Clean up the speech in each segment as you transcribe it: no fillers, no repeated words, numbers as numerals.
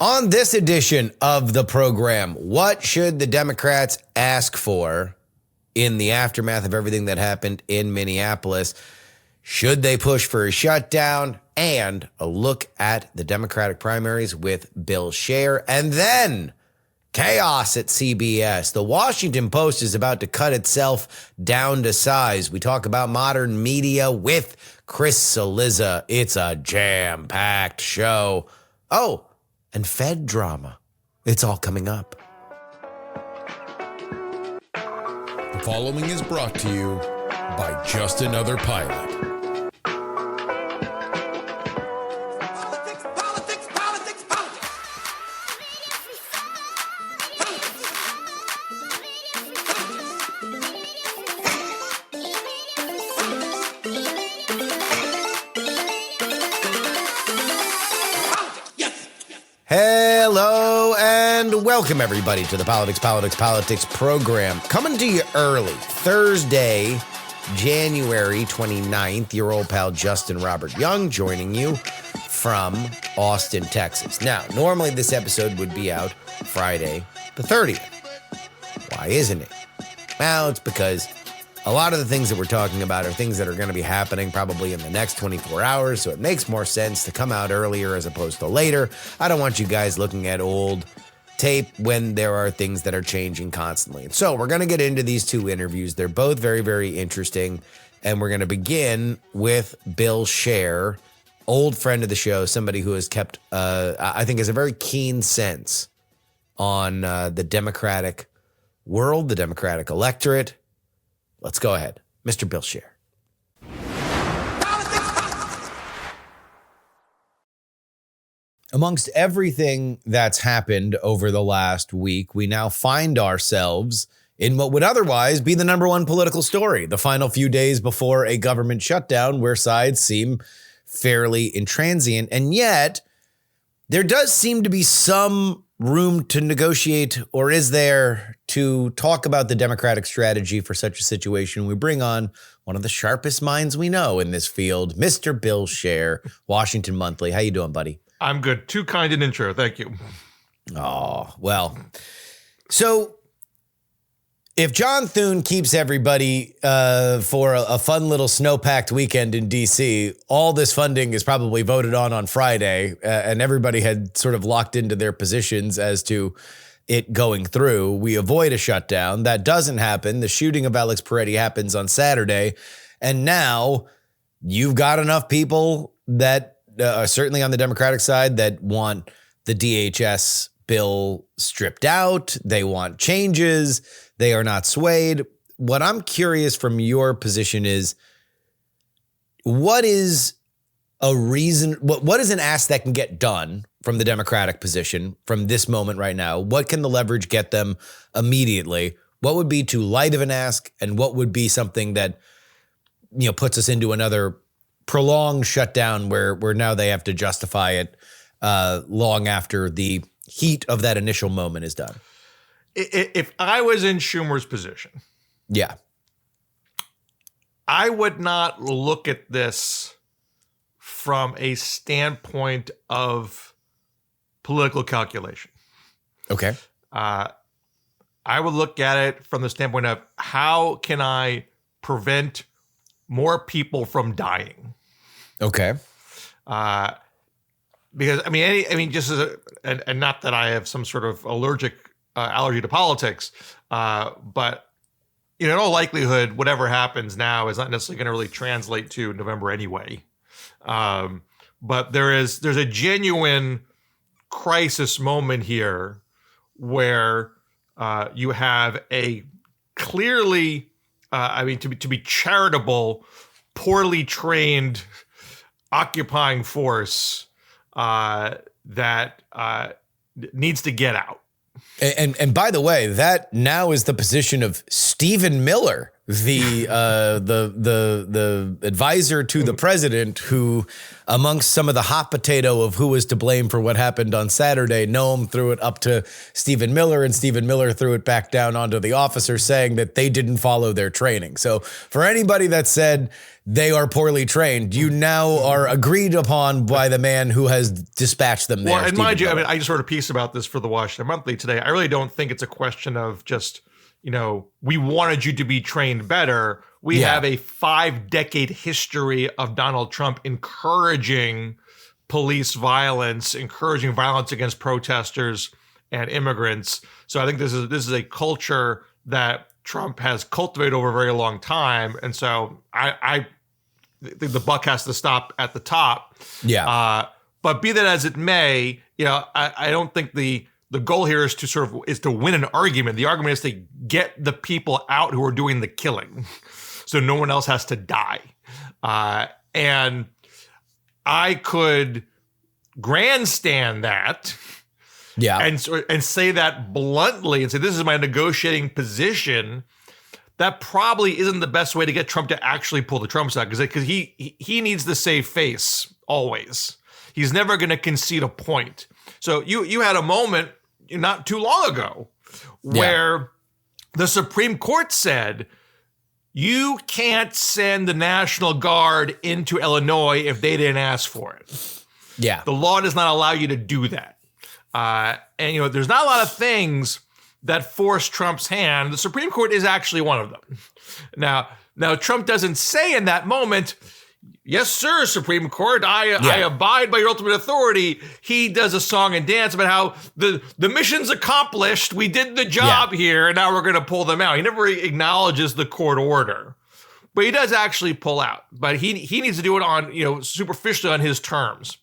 On this edition of the program, what should the Democrats ask for in the aftermath of everything that happened in Minneapolis? Should they push for a shutdown? And a look at the Democratic primaries with Bill Scher. And then chaos at CBS. The Washington Post is about to cut itself down to size. We talk about modern media with Chris Cillizza. It's a jam-packed show. Oh, and Fed drama. It's all coming up. The following is brought to you by Just Another Pilot. Hello and welcome everybody to the Politics program. Coming to you early, Thursday, January 29th. Your old pal Justin Robert Young joining you from Austin, Texas. Now, normally this episode would be out Friday the 30th. Why isn't it? Well, it's because a lot of the things that we're talking about are things that are going to be happening probably in the next 24 hours, so it makes more sense to come out earlier as opposed to later. I don't want you guys looking at old tape when there are things that are changing constantly. And so we're going to get into these two interviews. They're both very, very interesting, and we're going to begin with Bill Scher, old friend of the show, somebody who has kept, I think, has a very keen sense on the Democratic world, the Democratic electorate. Let's go ahead. Mr. Bill Scher. Amongst everything that's happened over the last week, we now find ourselves in what would otherwise be the number one political story, the final few days before a government shutdown where sides seem fairly intransient. And yet, there does seem to be some room to negotiate, or is there, to talk about the Democratic strategy for such a situation. We bring on one of the sharpest minds we know in this field, Mr. Bill Scher, Washington Monthly. How you doing, buddy? I'm good. Too kind an intro. Thank you. Oh, well. So if John Thune keeps everybody for a fun little snow-packed weekend in D.C., all this funding is probably voted on Friday, and everybody had sort of locked into their positions as to it going through. We avoid a shutdown. That doesn't happen. The shooting of Alex Peretti happens on Saturday, and now you've got enough people that are certainly on the Democratic side that want the DHS bill stripped out. They want changes. They are not swayed. What I'm curious from your position is, what is a reason, what is an ask that can get done from the Democratic position from this moment right now? What can the leverage get them immediately? What would be too light of an ask? And what would be something that, you know, puts us into another prolonged shutdown where now they have to justify it long after the heat of that initial moment is done? If I was in Schumer's position, yeah, I would not look at this from a standpoint of political calculation. Okay. I would look at it from the standpoint of, how can I prevent more people from dying? Okay. Because just as and not that I have some sort of allergy to politics, but in all likelihood, whatever happens now is not necessarily going to really translate to November anyway. But there's a genuine crisis moment here where you have a clearly, to be charitable, poorly trained occupying force that needs to get out. And by the way, that now is the position of Stephen Miller, the advisor to the president, who, amongst some of the hot potato of who was to blame for what happened on Saturday, Noam threw it up to Stephen Miller, and Stephen Miller threw it back down onto the officer, saying that they didn't follow their training. So for anybody that said they are poorly trained, you now are agreed upon by the man who has dispatched them there. Well, and mind you, I mean, I just wrote a piece about this for the Washington Monthly today. I really don't think it's a question of just, we wanted you to be trained better. We have a 5-decade history of Donald Trump encouraging police violence, encouraging violence against protesters and immigrants. So I think this is a culture that Trump has cultivated over a very long time. And so I think the buck has to stop at the top. Yeah. But be that as it may, I don't think the goal here is to win an argument. The argument is to get the people out who are doing the killing, so no one else has to die. And I could grandstand that, and say that bluntly, and say this is my negotiating position. That probably isn't the best way to get Trump to actually pull the trumps out, because he needs to save face always. He's never going to concede a point. So you had a moment not too long ago where the Supreme Court said you can't send the National Guard into Illinois if they didn't ask for it. Yeah. The law does not allow you to do that. And there's not a lot of things that force Trump's hand. The Supreme Court is actually one of them. Now Trump doesn't say in that moment, yes, sir, Supreme Court, I abide by your ultimate authority. He does a song and dance about how the mission's accomplished. We did the job here, and now we're going to pull them out. He never acknowledges the court order, but he does actually pull out. But he needs to do it on, superficially on his terms.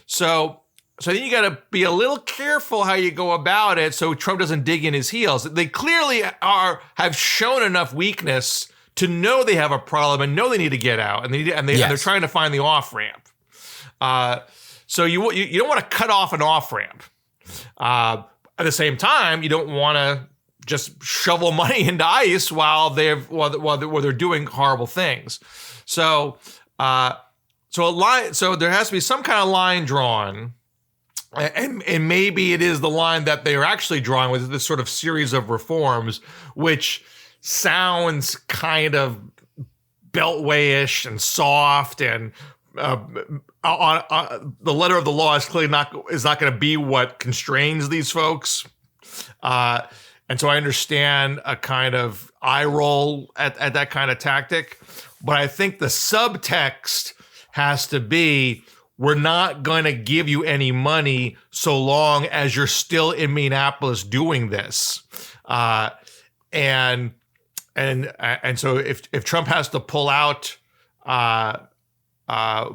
So I think you got to be a little careful how you go about it so Trump doesn't dig in his heels. They clearly have shown enough weakness to know they have a problem and know they need to get out, and they're trying to find the off ramp. So you don't want to cut off an off ramp. At the same time, you don't want to just shovel money into ICE while they're doing horrible things. So there has to be some kind of line drawn. And maybe it is the line that they are actually drawing with this sort of series of reforms, which sounds kind of beltway-ish and soft, and the letter of the law is clearly not going to be what constrains these folks. And so I understand a kind of eye roll at that kind of tactic, but I think the subtext has to be, we're not going to give you any money so long as you're still in Minneapolis doing this. And so if Trump has to pull out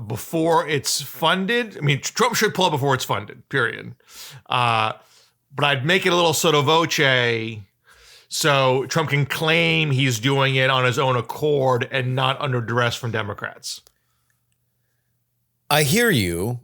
before it's funded, I mean, Trump should pull out before it's funded, period. But I'd make it a little sotto voce so Trump can claim he's doing it on his own accord and not under duress from Democrats. I hear you,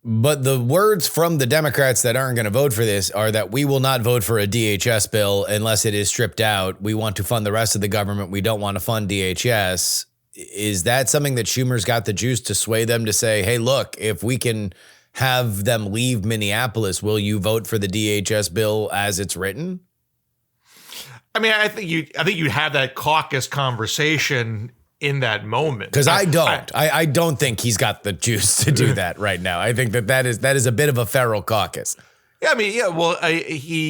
but the words from the Democrats that aren't going to vote for this are that we will not vote for a DHS bill unless it is stripped out. We want to fund the rest of the government. We don't want to fund DHS. Is that something that Schumer's got the juice to sway them to say, hey, look, if we can have them leave Minneapolis, will you vote for the DHS bill as it's written? I mean, I think you'd have that caucus conversation in that moment, because I don't think he's got the juice to do that right now. I think that is a bit of a feral caucus. Yeah, I mean, well, I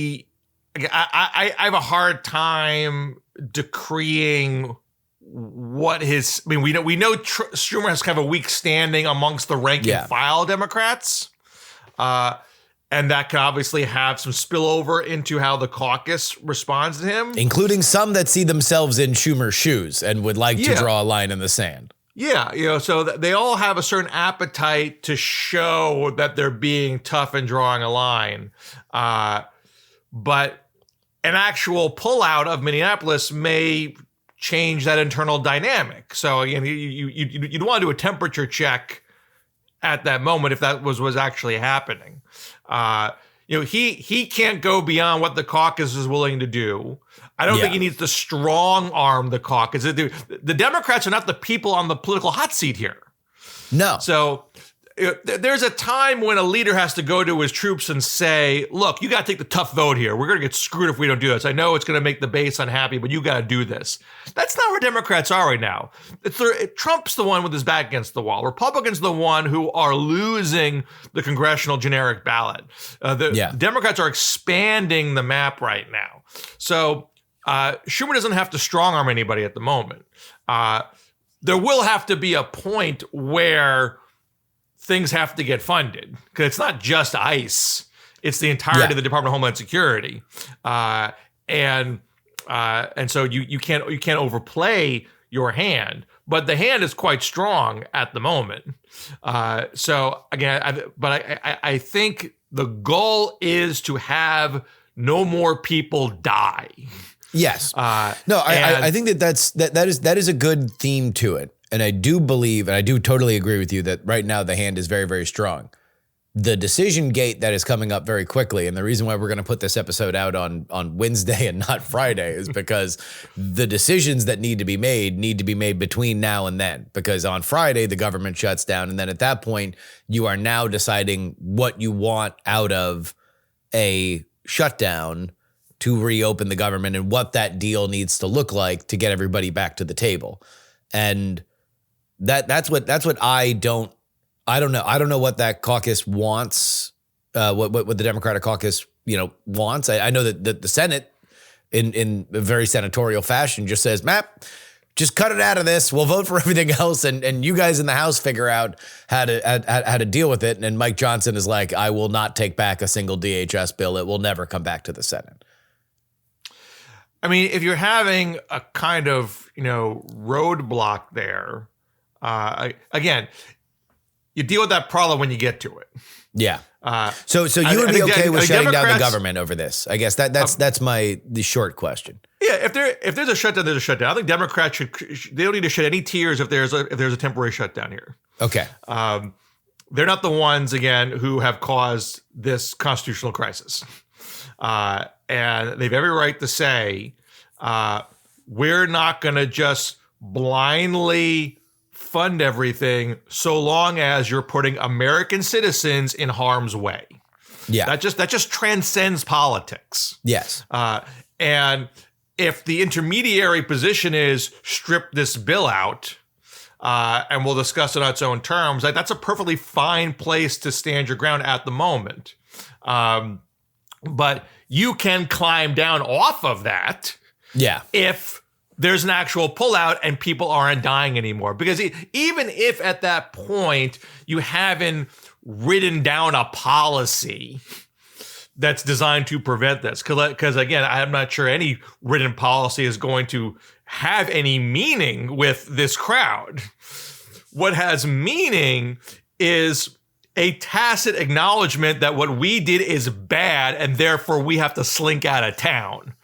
have a hard time decreeing what his. I mean, we know Schumer has kind of a weak standing amongst the rank and file Democrats, and that can obviously have some spillover into how the caucus responds to him, including some that see themselves in Schumer's shoes and would like to draw a line in the sand. Yeah, so they all have a certain appetite to show that they're being tough and drawing a line. But an actual pullout of Minneapolis may change that internal dynamic. So again, you'd want to do a temperature check at that moment if that was actually happening. he can't go beyond what the caucus is willing to do. I don't think he needs to strong arm the caucus. The Democrats are not the people on the political hot seat here. No. So there's a time when a leader has to go to his troops and say, look, you got to take the tough vote here. We're going to get screwed if we don't do this. I know it's going to make the base unhappy, but you got to do this. That's not where Democrats are right now. Trump's the one with his back against the wall. Republicans are the one who are losing the congressional generic ballot. Democrats are expanding the map right now. So Schumer doesn't have to strong arm anybody at the moment. There will have to be a point where things have to get funded, because it's not just ICE; it's the entirety of the Department of Homeland Security, and so you can't overplay your hand. But the hand is quite strong at the moment. So again, I think the goal is to have no more people die. Yes. I think that is a good theme to it. And I do believe, and I do totally agree with you, that right now the hand is very, very strong. The decision gate that is coming up very quickly, and the reason why we're going to put this episode out on Wednesday and not Friday is because the decisions that need to be made between now and then. Because on Friday, the government shuts down. And then at that point, you are now deciding what you want out of a shutdown to reopen the government and what that deal needs to look like to get everybody back to the table. And that's what I don't know. I don't know what that caucus wants, what the Democratic caucus, wants. I know that the Senate in a very senatorial fashion just says, Matt, just cut it out of this. We'll vote for everything else. And you guys in the House figure out how to deal with it. And Mike Johnson is like, I will not take back a single DHS bill. It will never come back to the Senate. I mean, if you're having a kind of, roadblock there, again, you deal with that problem when you get to it. Yeah. So you would be okay with shutting down the government over this? I guess that's the short question. Yeah. If there's a shutdown, there's a shutdown. I think Democrats they don't need to shed any tears if there's a temporary shutdown here. Okay. They're not the ones, again, who have caused this constitutional crisis. And they have every right to say, we're not going to just blindly fund everything so long as you're putting American citizens in harm's way. Yeah. That just transcends politics. Yes. And if the intermediary position is strip this bill out, and we'll discuss it on its own terms, that's a perfectly fine place to stand your ground at the moment. But you can climb down off of that if there's an actual pullout and people aren't dying anymore. Because even if at that point you haven't written down a policy that's designed to prevent this, because again, I'm not sure any written policy is going to have any meaning with this crowd. What has meaning is a tacit acknowledgement that what we did is bad and therefore we have to slink out of town.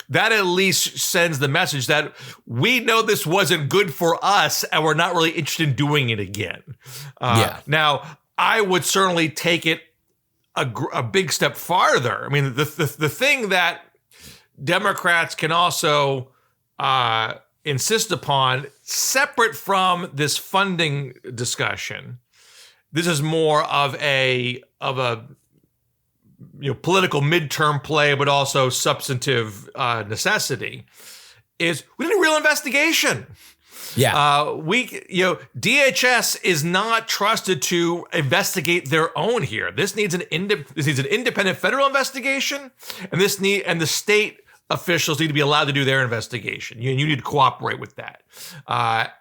That at least sends the message that we know this wasn't good for us and we're not really interested in doing it again. Now, I would certainly take it a big step farther. I mean, the thing that Democrats can also insist upon, separate from this funding discussion, this is more of a political midterm play, but also substantive necessity, is we need a real investigation. DHS is not trusted to investigate their own here. This needs an independent federal investigation, and the state officials need to be allowed to do their investigation. You need to cooperate with that.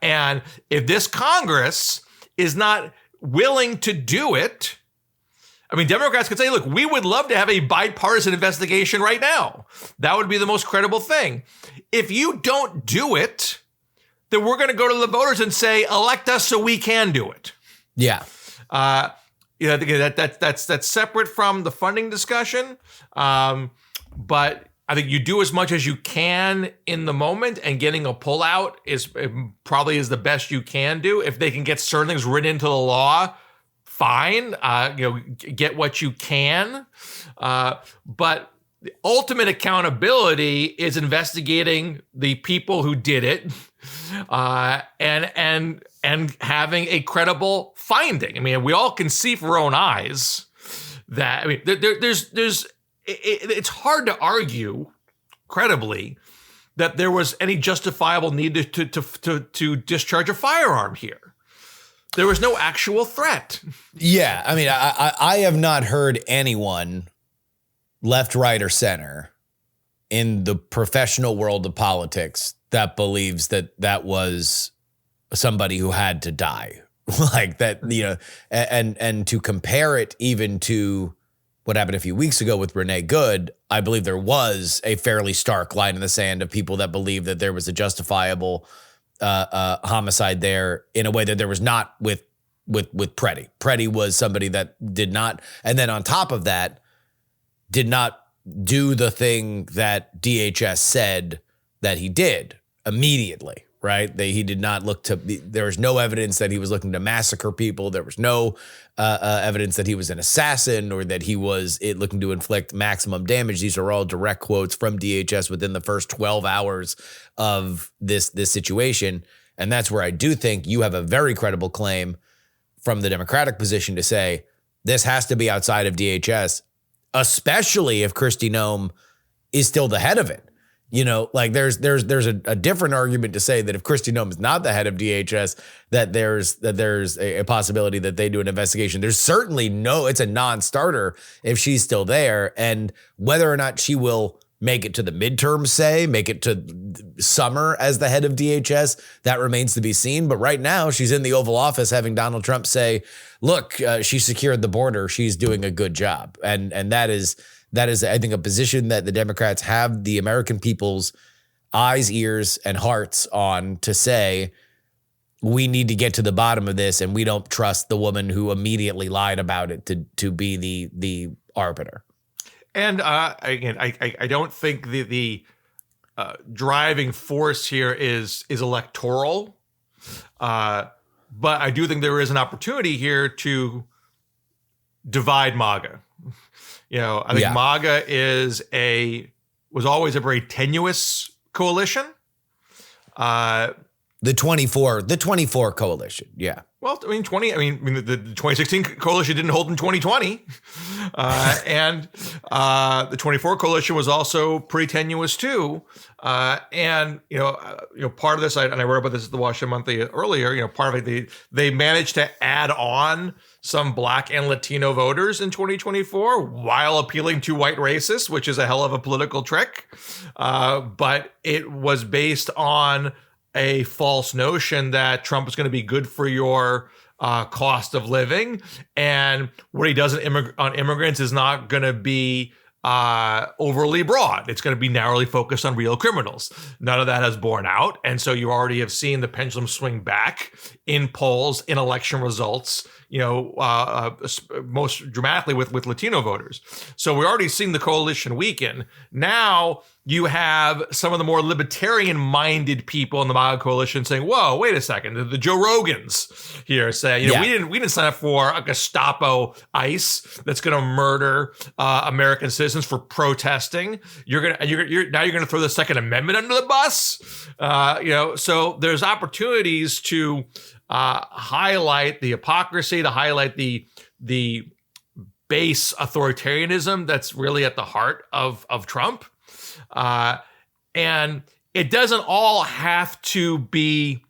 And if this Congress is not willing to do it, I mean, Democrats could say, look, we would love to have a bipartisan investigation right now. That would be the most credible thing. If you don't do it, then we're going to go to the voters and say, elect us so we can do it. That's separate from the funding discussion. But I think you do as much as you can in the moment, and getting a pullout probably is the best you can do. If they can get certain things written into the law, fine. Get what you can. But the ultimate accountability is investigating the people who did it, and having a credible finding. I mean, we all can see for our own eyes that. I mean, it's hard to argue credibly that there was any justifiable need to discharge a firearm here. There was no actual threat. Yeah, I mean, I have not heard anyone, left, right, or center, in the professional world of politics that believes that was somebody who had to die. Like that, and to compare it even to what happened a few weeks ago with Renee Good, I believe there was a fairly stark line in the sand of people that believe that there was a justifiable homicide there in a way that there was not with Preddy. Preddy was somebody that did not, and then on top of that, did not do the thing that DHS said that he did immediately, right? He did not look to, there was no evidence that he was looking to massacre people. There was no evidence that he was an assassin or that he was looking to inflict maximum damage. These are all direct quotes from DHS within the first 12 hours of this situation. And that's where I do think you have a very credible claim from the Democratic position to say this has to be outside of DHS, especially if Kristi Noem is still the head of it. Like there's a different argument to say that if Kristi Noem is not the head of DHS, that there's a possibility that they do an investigation. There's certainly it's a non-starter if she's still there, and whether or not she will make it to the midterms, make it to summer as the head of DHS, that remains to be seen. But right now she's in the Oval Office having Donald Trump say, look, she secured the border. She's doing a good job. And that is, I think, a position that the Democrats have the American people's eyes, ears, and hearts on to say, we need to get to the bottom of this, and we don't trust the woman who immediately lied about it to be the arbiter. And again, I don't think the driving force here is electoral, but I do think there is an opportunity here to divide MAGA. I think MAGA was always a very tenuous coalition. The 24 coalition, yeah. Well, I mean, the 2016 coalition didn't hold in 2020. And the 24 coalition was also pretty tenuous too. And part of this, and I wrote about this at the Washington Monthly earlier, part of it, they managed to add on some Black and Latino voters in 2024 while appealing to white racists, which is a hell of a political trick. But it was based on a false notion that Trump is going to be good for your cost of living, and what he does on immigrants is not going to be overly broad. It's going to be narrowly focused on real criminals. None of that has borne out, and so you already have seen the pendulum swing back in polls, in election results, most dramatically with Latino voters. So we're already seeing the coalition weaken. Now you have some of the more libertarian-minded people in the MAGA coalition saying, "Whoa, wait a second!" The Joe Rogans here say, we didn't sign up for a Gestapo ICE that's going to murder American citizens for protesting. You're going to throw the Second Amendment under the bus. So there's opportunities to highlight the hypocrisy, to highlight the base authoritarianism that's really at the heart of Trump. And it doesn't all have to be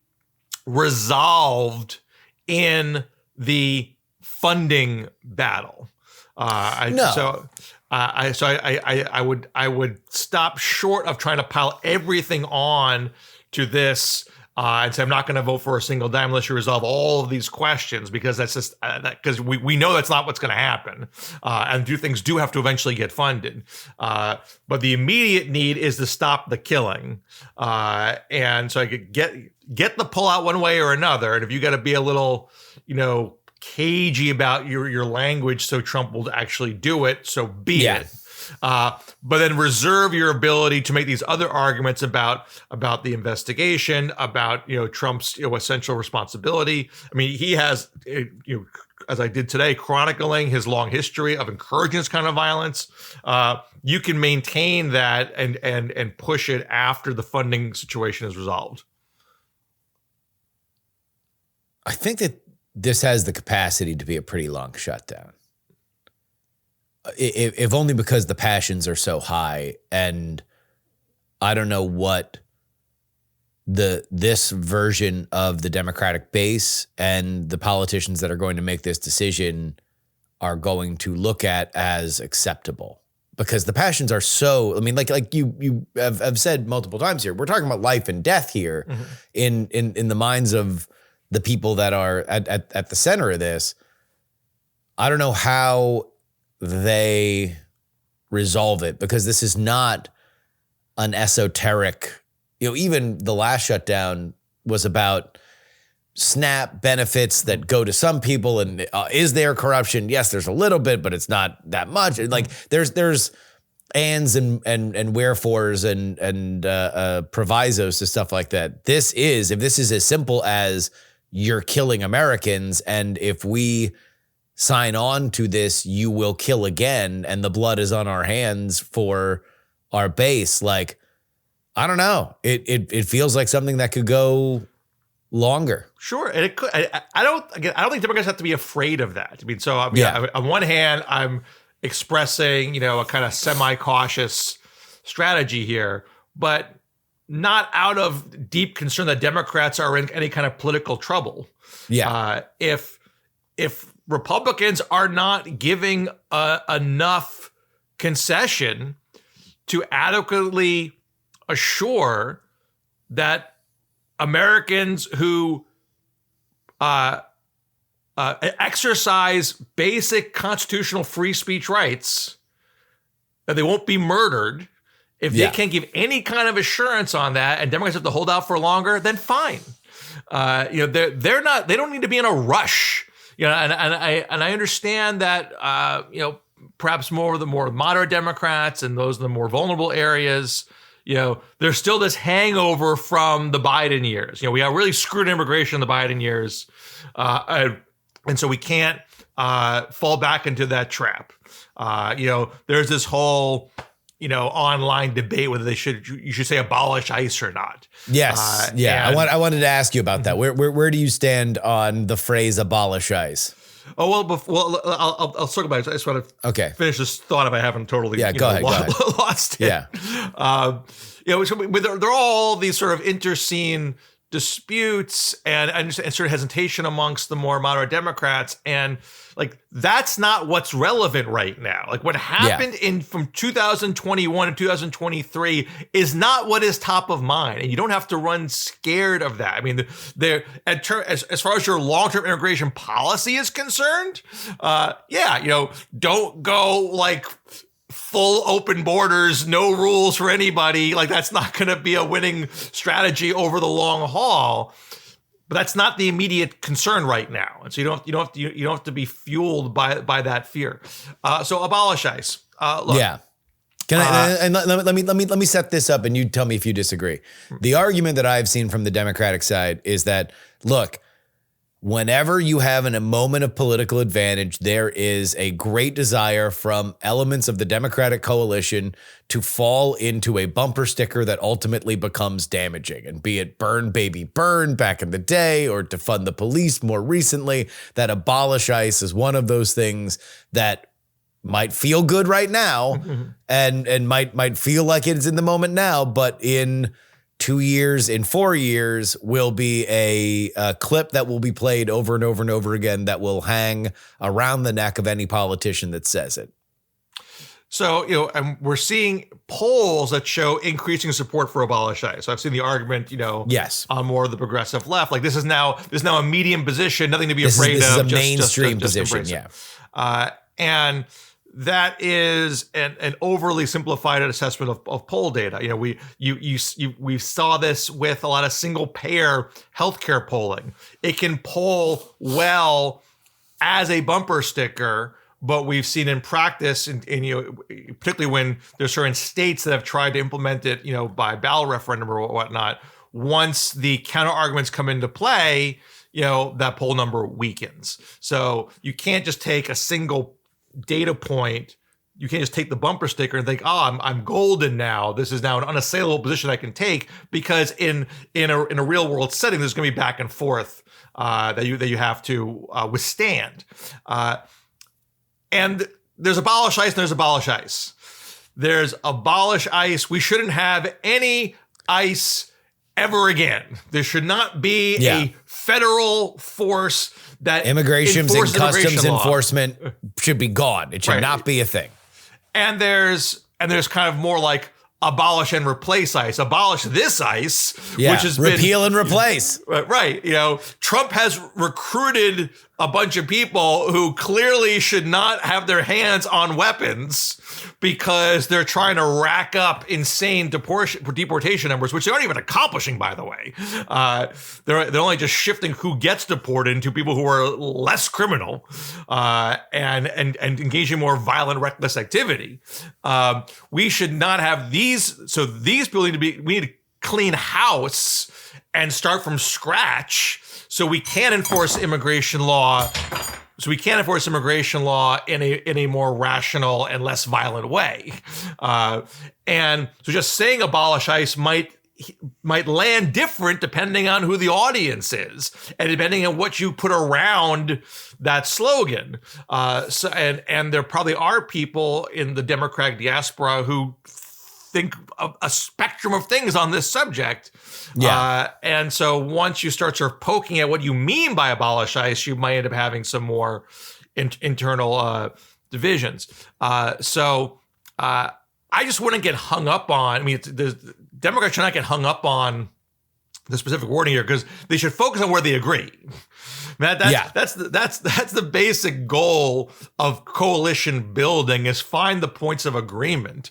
resolved in the funding battle. No. I would stop short of trying to pile everything on to this and say I'm not going to vote for a single dime unless you resolve all of these questions, because that's just because we know that's not what's going to happen, and things do have to eventually get funded. But the immediate need is to stop the killing, and so I could get the pullout one way or another. And if you got to be a little, cagey about your language, so Trump will actually do it, so be it. But then reserve your ability to make these other arguments about the investigation, about Trump's essential responsibility. I mean, he has as I did today, chronicling his long history of encouraging this kind of violence, you can maintain that and push it after the funding situation is resolved. I think that this has the capacity to be a pretty long shutdown. If only because the passions are so high, and I don't know what this version of the Democratic base and the politicians that are going to make this decision are going to look at as acceptable, because the passions are so, I mean, like you have said multiple times here, we're talking about life and death here in the minds of the people that are at the center of this. I don't know how they resolve it, because this is not an esoteric, even the last shutdown was about SNAP benefits that go to some people. And is there corruption? Yes, there's a little bit, but it's not that much. Like there's ands and wherefores and provisos to stuff like that. If this is as simple as you're killing Americans, and if we sign on to this, you will kill again, and the blood is on our hands for our base. Like, I don't know. It feels like something that could go longer. Sure, and it could. I don't think Democrats have to be afraid of that. I mean, on one hand, I'm expressing a kind of semi-cautious strategy here, but not out of deep concern that Democrats are in any kind of political trouble. Yeah. If Republicans are not giving enough concession to adequately assure that Americans who exercise basic constitutional free speech rights, that they won't be murdered, if they can't give any kind of assurance on that, and Democrats have to hold out for longer, then fine. They don't need to be in a rush. And I understand that perhaps more of the more moderate Democrats and those in the more vulnerable areas, there's still this hangover from the Biden years. We got really screwed immigration in the Biden years, and so we can't fall back into that trap. There's this whole online debate whether you should say abolish ICE or not. Yes. I wanted to ask you about that. Where do you stand on the phrase abolish ICE? Oh, I'll talk about it. I just want to finish this thought if I haven't totally go ahead. lost it. Yeah. There are all these sort of interscene disputes and sort of hesitation amongst the more moderate Democrats, and like that's not what's relevant right now. Like what happened from 2021 to 2023 is not what is top of mind, and you don't have to run scared of that. I mean, as far as your long-term immigration policy is concerned, don't go like full open borders, no rules for anybody. Like that's not going to be a winning strategy over the long haul. But that's not the immediate concern right now, and so you don't have to be fueled by that fear. So abolish ICE. Look, yeah. Can I? And let me set this up, and you tell me if you disagree. The argument that I've seen from the Democratic side is that, look, whenever you have a moment of political advantage, there is a great desire from elements of the Democratic coalition to fall into a bumper sticker that ultimately becomes damaging. And be it burn, baby, burn back in the day, or to fund the police more recently, that abolish ICE is one of those things that might feel good right now and might feel like it's in the moment now, but in 2 years, in 4 years, will be a clip that will be played over and over and over again that will hang around the neck of any politician that says it. So, and we're seeing polls that show increasing support for abolish ICE. So I've seen the argument, yes, on more of the progressive left. Like this is now a medium position, nothing to be afraid of. This is a mainstream position, yeah. And that is an overly simplified assessment of poll data. We saw this with a lot of single payer healthcare polling. It can poll well as a bumper sticker, but we've seen in practice, and particularly when there's certain states that have tried to implement it, by ballot referendum or whatnot. Once the counter arguments come into play, that poll number weakens. So you can't just take a single data point. You can't just take the bumper sticker and think, oh, I'm golden now. This is now an unassailable position I can take, because in a real world setting, there's going to be back and forth that you have to withstand. And there's abolish ICE and there's abolish ICE. There's abolish ICE. We shouldn't have any ICE ever again. There should not be a federal force that immigration and customs law. Enforcement should be gone. It should not be a thing. And there's kind of more like abolish and replace ICE. Abolish this ICE, which has repeal and replace. Right. Trump has recruited a bunch of people who clearly should not have their hands on weapons because they're trying to rack up insane deportation numbers, which they aren't even accomplishing, by the way. They're only just shifting who gets deported into people who are less criminal and engaging in more violent, reckless activity. We should not have these. So these people we need to clean house and start from scratch so we can enforce immigration law. So we can't enforce immigration law in a more rational and less violent way. And so just saying abolish ICE might land different depending on who the audience is and depending on what you put around that slogan. And there probably are people in the Democratic diaspora who think of a spectrum of things on this subject. And so once you start sort of poking at what you mean by abolish ICE, you might end up having some more internal divisions. So I just wouldn't get hung up on, the Democrats should not get hung up on the specific wording here, because they should focus on where they agree. That's the basic goal of coalition building, is find the points of agreement.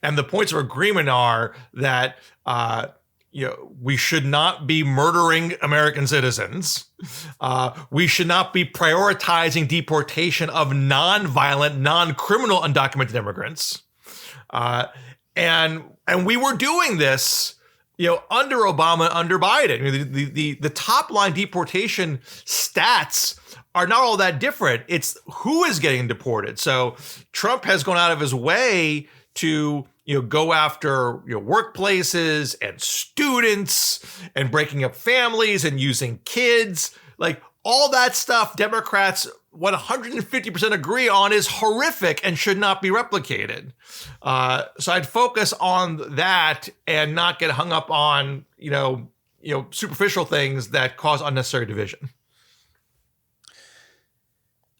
And the points of agreement are that we should not be murdering American citizens. We should not be prioritizing deportation of non-violent, non-criminal undocumented immigrants. And we were doing this under Obama, under Biden. The top line deportation stats are not all that different. It's who is getting deported. So Trump has gone out of his way to go after workplaces and students and breaking up families and using kids. Like all that stuff, Democrats 150% agree on is horrific and should not be replicated. So I'd focus on that and not get hung up on, superficial things that cause unnecessary division.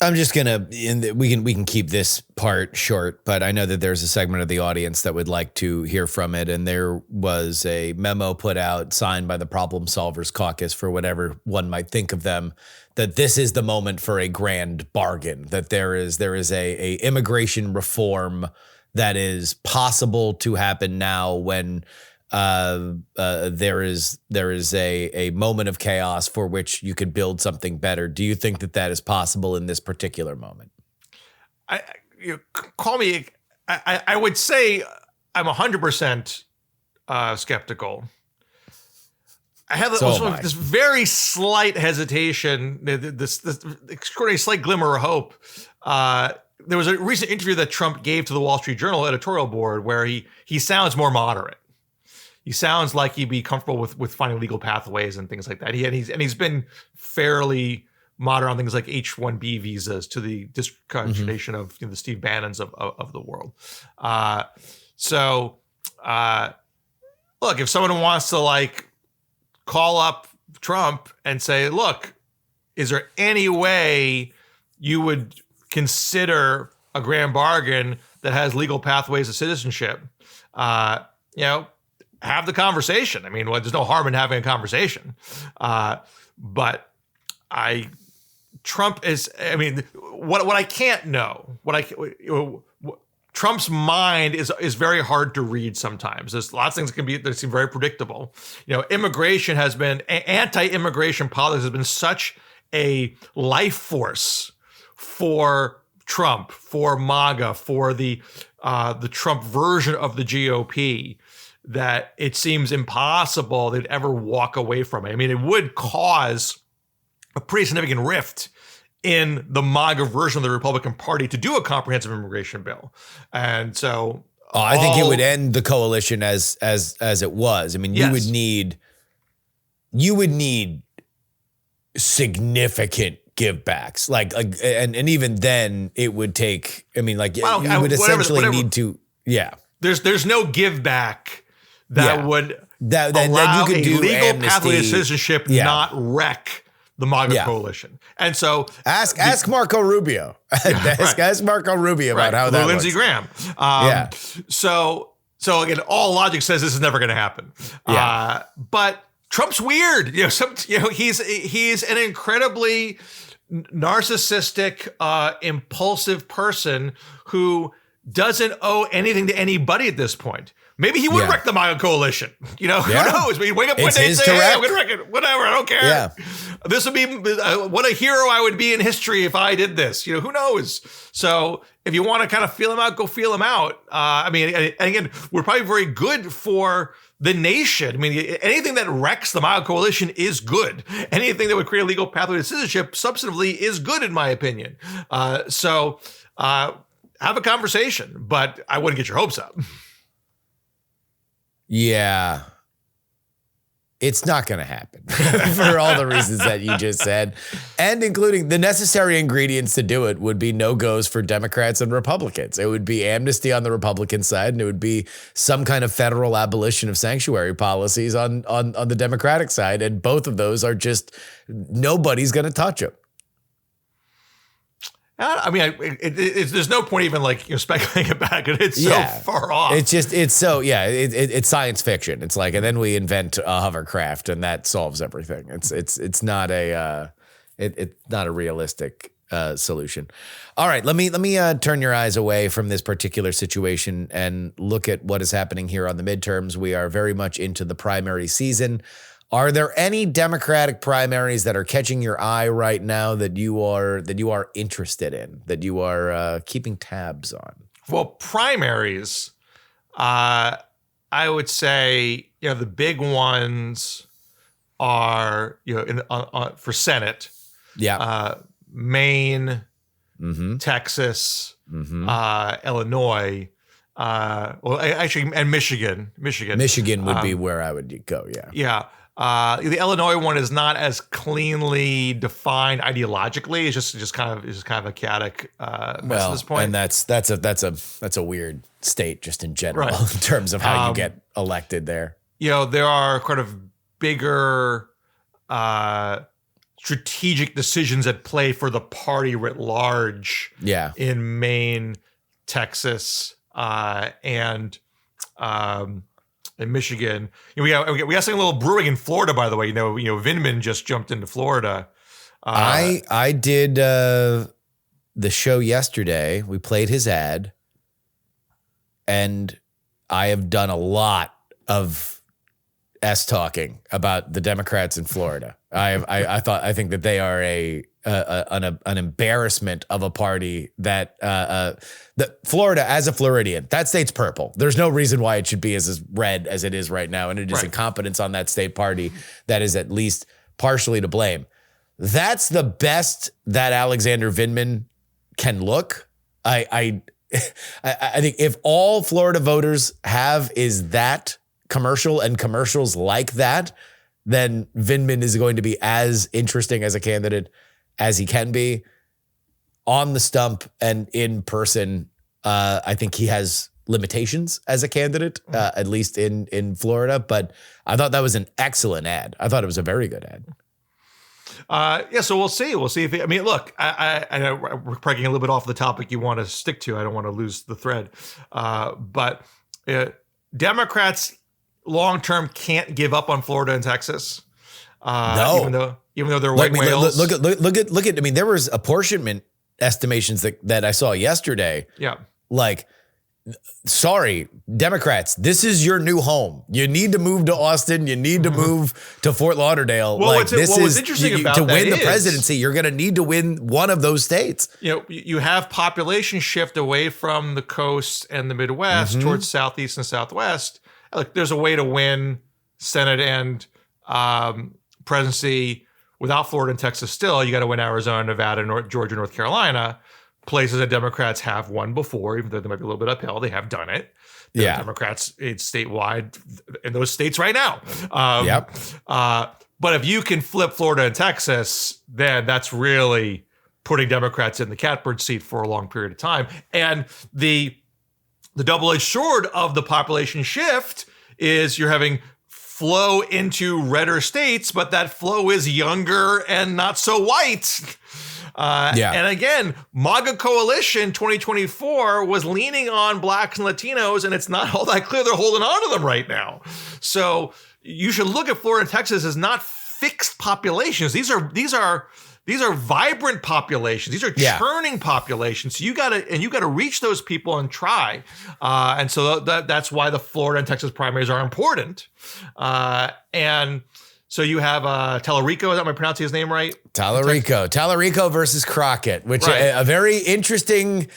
I'm just we can keep this part short, but I know that there's a segment of the audience that would like to hear from it. And there was a memo put out, signed by the Problem Solvers Caucus, for whatever one might think of them, that this is the moment for a grand bargain, that there is a immigration reform that is possible to happen now when there is a moment of chaos for which you could build something better. Do you think that is possible in this particular moment? I would say I'm 100% skeptical. I have this very slight hesitation, this extraordinary slight glimmer of hope. There was a recent interview that Trump gave to the Wall Street Journal editorial board where he sounds more moderate. He sounds like he'd be comfortable with finding legal pathways and things like that. He's been fairly moderate on things like H-1B visas, to the discontinuation of the Steve Bannons of the world. Look, if someone wants to call up Trump and say, look, is there any way you would consider a grand bargain that has legal pathways to citizenship? Have the conversation. There's no harm in having a conversation. But Trump is, what I can't know, Trump's mind is very hard to read sometimes. There's lots of things that seem very predictable. Immigration has been, anti-immigration politics has been such a life force for Trump, for MAGA, for the Trump version of the GOP, that it seems impossible they'd ever walk away from it. It would cause a pretty significant rift in the MAGA version of the Republican Party to do a comprehensive immigration bill. And so I think it would end the coalition as it was. I mean, you would need significant givebacks, and even then it would take. I mean, like you would essentially need to. Yeah, there's no give back that would that allow you could do legal amnesty. pathway to citizenship, not wreck the MAGA coalition. And so ask Marco Rubio. Ask Marco Rubio about how that Lindsey works. Graham. So again, all logic says this is never going to happen. But Trump's weird. He's an incredibly narcissistic, impulsive person who doesn't owe anything to anybody at this point. Maybe he would wreck the MAGA coalition. Who knows? He'd wake up one day and say, hey, I'm going to wreck it. Whatever, I don't care. Yeah. This would be, what a hero I would be in history if I did this. Who knows? So if you want to kind of feel him out, go feel him out. And again, we're probably very good for the nation. I mean, anything that wrecks the MAGA coalition is good. Anything that would create a legal pathway to citizenship substantively is good, in my opinion. So have a conversation, but I wouldn't get your hopes up. Yeah. It's not going to happen for all the reasons that you just said, and including the necessary ingredients to do it would be no-goes for Democrats and Republicans. It would be amnesty on the Republican side, and it would be some kind of federal abolition of sanctuary policies on the Democratic side, and both of those are just, nobody's going to touch them. I mean, there's no point even speculating about it. It's so far off. It's science fiction. It's like, and then we invent a hovercraft and that solves everything. It's not a realistic solution. All right, let me turn your eyes away from this particular situation and look at what is happening here on the midterms. We are very much into the primary season. Are there any Democratic primaries that are catching your eye right now that you are interested in, that you are keeping tabs on? Well, primaries, I would say the big ones are for Senate, Maine, Texas, Illinois. And Michigan. Michigan would be where I would go. Yeah. The Illinois one is not as cleanly defined ideologically. It's just kind of a chaotic mess at this point. And that's a weird state just in general in terms of how you get elected there. There are kind of bigger strategic decisions at play for the party writ large. Yeah. In Maine, Texas, and in Michigan. We got something a little brewing in Florida, by the way. Vindman just jumped into Florida. I did the show yesterday. We played his ad, and I have done a lot of talking about the Democrats in Florida. I think that they are an embarrassment of a party that Florida, as a Floridian, that state's purple. There's no reason why it should be as red as it is right now. And it is incompetence on that state party that is at least partially to blame. That's the best that Alexander Vindman can look. I think if all Florida voters have is that commercial and commercials like that, then Vindman is going to be as interesting as a candidate as he can be on the stump and in person. I think he has limitations as a candidate, at least in Florida, but I thought that was an excellent ad. I thought it was a very good ad. So we'll see. We'll see look, I know we're breaking a little bit off the topic you want to stick to. I don't want to lose the thread. But Democrats long-term can't give up on Florida and Texas. No. Even though they're white whales. Look at, I mean, there was apportionment estimations that I saw yesterday. Yeah. Sorry, Democrats, this is your new home. You need to move to Austin. You need to move to Fort Lauderdale. What's interesting about to that win the presidency, you're going to need to win one of those states. You have population shift away from the coast and the Midwest towards Southeast and Southwest. Look, there's a way to win Senate and presidency without Florida and Texas still, you got to win Arizona, Nevada, Georgia, North Carolina, places that Democrats have won before, even though they might be a little bit uphill. They have done it. There are Democrats, it's statewide in those states right now. But if you can flip Florida and Texas, then that's really putting Democrats in the catbird seat for a long period of time. And the double-edged sword of the population shift is you're having flow into redder states, but that flow is younger and not so white. And again, MAGA coalition 2024 was leaning on blacks and Latinos, and it's not all that clear they're holding on to them right now. So you should look at Florida and Texas as not fixed populations. These are vibrant populations. These are churning populations. So you gotta reach those people and try. And so that's why the Florida and Texas primaries are important. And so you have Tallarico. Is that, am I pronouncing his name right? Tallarico versus Crockett, which a very interesting.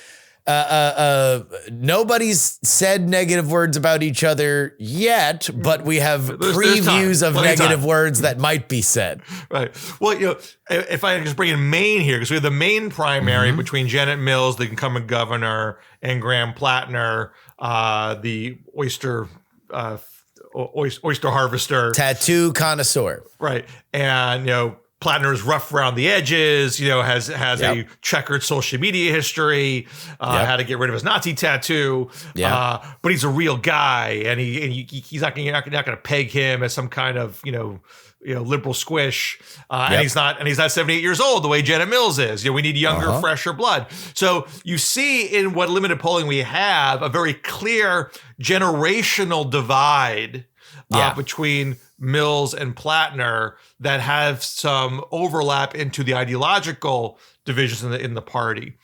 Nobody's said negative words about each other yet, but we have previews of negative words that might be said. Right. Well, if I just bring in Maine here, because we have the Maine primary between Janet Mills, the incumbent governor, and Graham Plattner, the oyster harvester, tattoo connoisseur. Right. And, Plattner is rough around the edges, has a checkered social media history, had to get rid of his Nazi tattoo, but he's a real guy, and he's not going to peg him as some kind of liberal squish, and he's not 78 years old the way Janet Mills is. We need younger, fresher blood. So you see in what limited polling we have a very clear generational divide between Mills and Plattner that have some overlap into the ideological divisions in the party.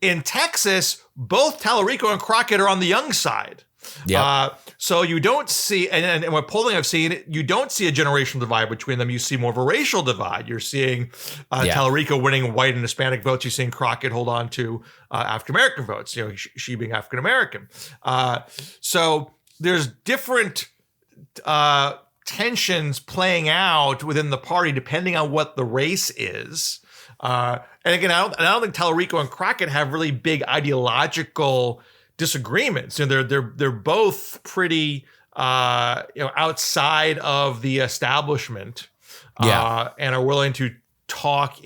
In Texas, both Tallarico and Crockett are on the young side. So you don't see, and what polling I've seen, you don't see a generational divide between them. You see more of a racial divide. You're seeing Tallarico winning white and Hispanic votes. You're seeing Crockett hold on to African-American votes, she being African-American. So there's different tensions playing out within the party depending on what the race is. And again, I don't think Tallarico and Crockett have really big ideological disagreements. They're both pretty outside of the establishment, and are willing to talk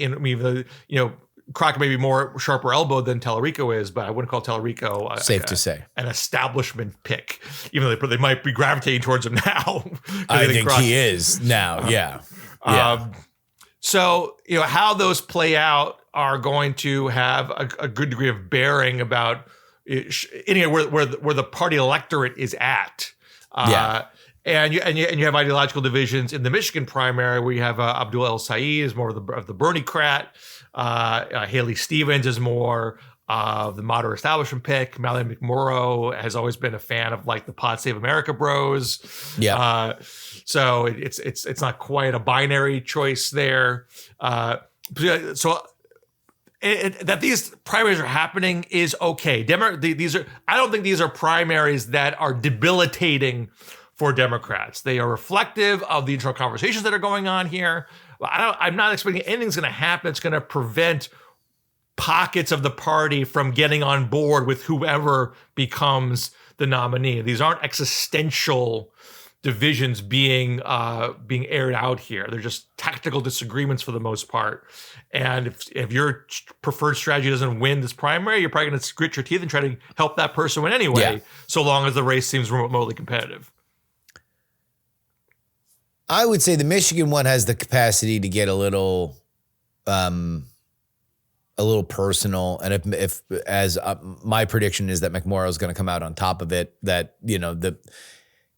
Crockett may be more sharper elbowed than Tallarico is, but I wouldn't call Tallarico safe to say an establishment pick, even though they might be gravitating towards him now. I think he is now. So how those play out are going to have a good degree of bearing about where the party electorate is at. And you have ideological divisions in the Michigan primary where you have Abdul El Said is more of the Bernie-crat. Haley Stevens is more of the moderate establishment pick. Mallory McMorrow has always been a fan of the Pod Save America bros. So it's not quite a binary choice there. So that these primaries are happening is okay. I don't think these are primaries that are debilitating for Democrats. They are reflective of the internal conversations that are going on here. I'm not expecting anything's going to happen that's going to prevent pockets of the party from getting on board with whoever becomes the nominee. These aren't existential divisions being aired out here. They're just tactical disagreements for the most part. And if your preferred strategy doesn't win this primary, you're probably going to grit your teeth and try to help that person win anyway, so long as the race seems remotely competitive. I would say the Michigan one has the capacity to get a little personal, and if my prediction is that McMorrow is going to come out on top of it, that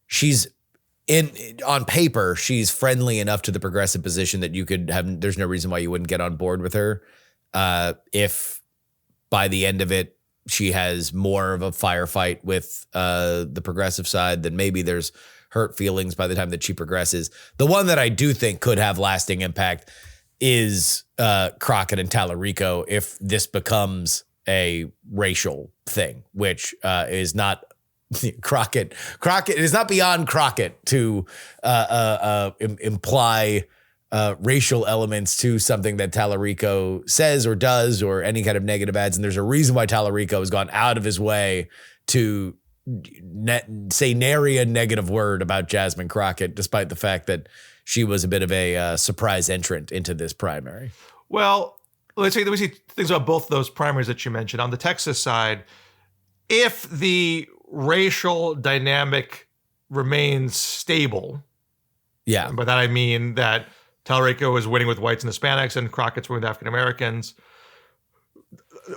she's on paper she's friendly enough to the progressive position that you could have. There's no reason why you wouldn't get on board with her. If by the end of it she has more of a firefight with the progressive side, then maybe there's hurt feelings by the time that she progresses. The one that I do think could have lasting impact is Crockett and Tallarico if this becomes a racial thing, which is not Crockett. It is not beyond Crockett to imply racial elements to something that Tallarico says or does or any kind of negative ads. And there's a reason why Tallarico has gone out of his way to say nary a negative word about Jasmine Crockett, despite the fact that she was a bit of a surprise entrant into this primary. Well, let me see things about both of those primaries that you mentioned. On the Texas side, if the racial dynamic remains stable, and by that I mean that Tallarico is winning with whites and Hispanics and Crockett's winning with African Americans,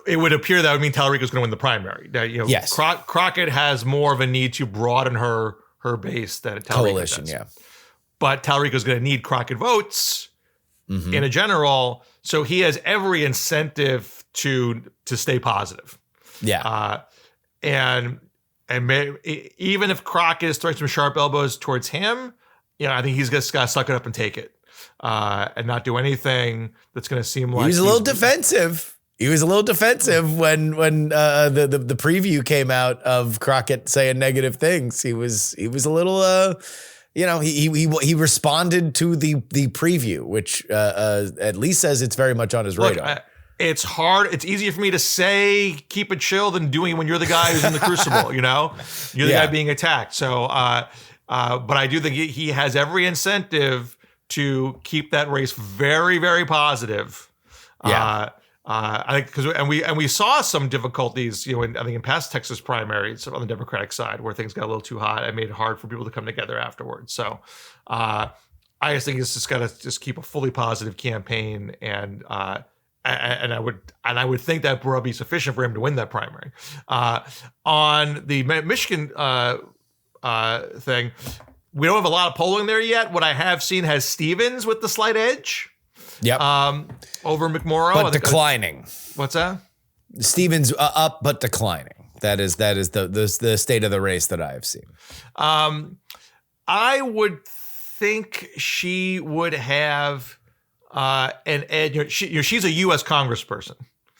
it would appear that would mean Tallarico's going to win the primary. That, yes. Crockett has more of a need to broaden her base than Tallarico coalition does. Yeah. But Tallarico's going to need Crockett votes in a general, so he has every incentive to stay positive. Yeah. And even if Crockett is throwing some sharp elbows towards him, I think he's just got to suck it up and take it, and not do anything that's going to seem like he was a little defensive. He was a little defensive when the preview came out of Crockett saying negative things. He was a little he responded to the preview, which at least says it's very much on his radar. It's hard. It's easier for me to say keep it chill than doing it when you're the guy who's in the crucible. You're the guy being attacked. So, but I do think he has every incentive to keep that race very, very positive. Yeah. I think we saw some difficulties, in past Texas primaries on the Democratic side where things got a little too hot and made it hard for people to come together afterwards. So, I just think it's just got to just keep a fully positive campaign, and I would think that would be sufficient for him to win that primary. On the Michigan thing, we don't have a lot of polling there yet. What I have seen has Stevens with the slight edge. Yep. Over McMorrow, but declining. What's that? Stevens up but declining. That is the state of the race that I have seen. I would think she would have an edge. She's a U.S. Congressperson.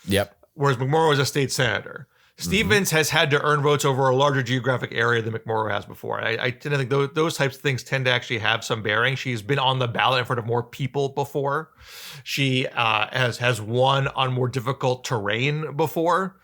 Yep. Whereas McMorrow is a state senator. Stevens has had to earn votes over a larger geographic area than McMorrow has before. I tend to think those types of things tend to actually have some bearing. She's been on the ballot in front of more people before. She has won on more difficult terrain before.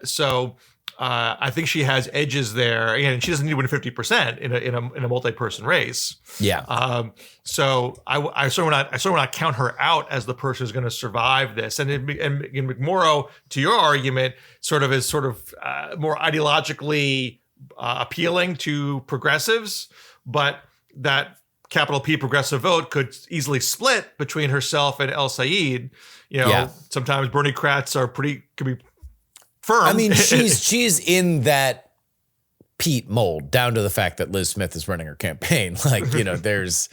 So I think she has edges there. And she doesn't need to win 50% in a multi-person race. Yeah. So I certainly will not count her out as the person who's going to survive this. And McMorrow, to your argument, is more ideologically appealing to progressives, but that capital P progressive vote could easily split between herself and El Sayed. Sometimes Bernie Kratz could be firm. I mean, she's in that Pete mold, down to the fact that Liz Smith is running her campaign. There's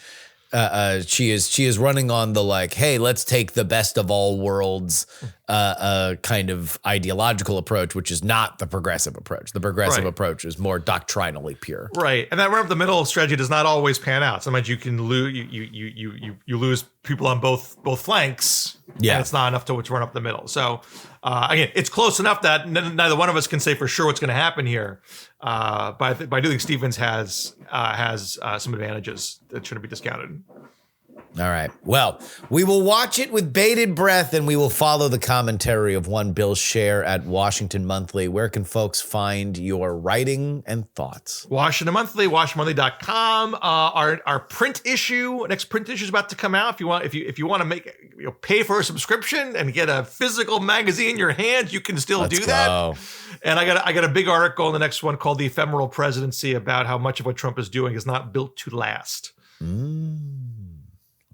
she is running on the hey, let's take the best of all worlds kind of ideological approach, which is not the progressive approach. The progressive approach is more doctrinally pure. Right. And that run up the middle strategy does not always pan out. Sometimes you can lose you lose people on both flanks. Yeah. And it's not enough to run up the middle. So again, it's close enough that neither one of us can say for sure what's going to happen here. But I do think Stevens has some advantages that shouldn't be discounted. All right. Well, we will watch it with bated breath, and we will follow the commentary of one Bill Scher at Washington Monthly. Where can folks find your writing and thoughts? Washington Monthly, WashingtonMonthly.com. Our print issue, next print issue is about to come out. If you want to pay for a subscription and get a physical magazine in your hands, you can still do that. And I got a big article in the next one called "The Ephemeral Presidency" about how much of what Trump is doing is not built to last.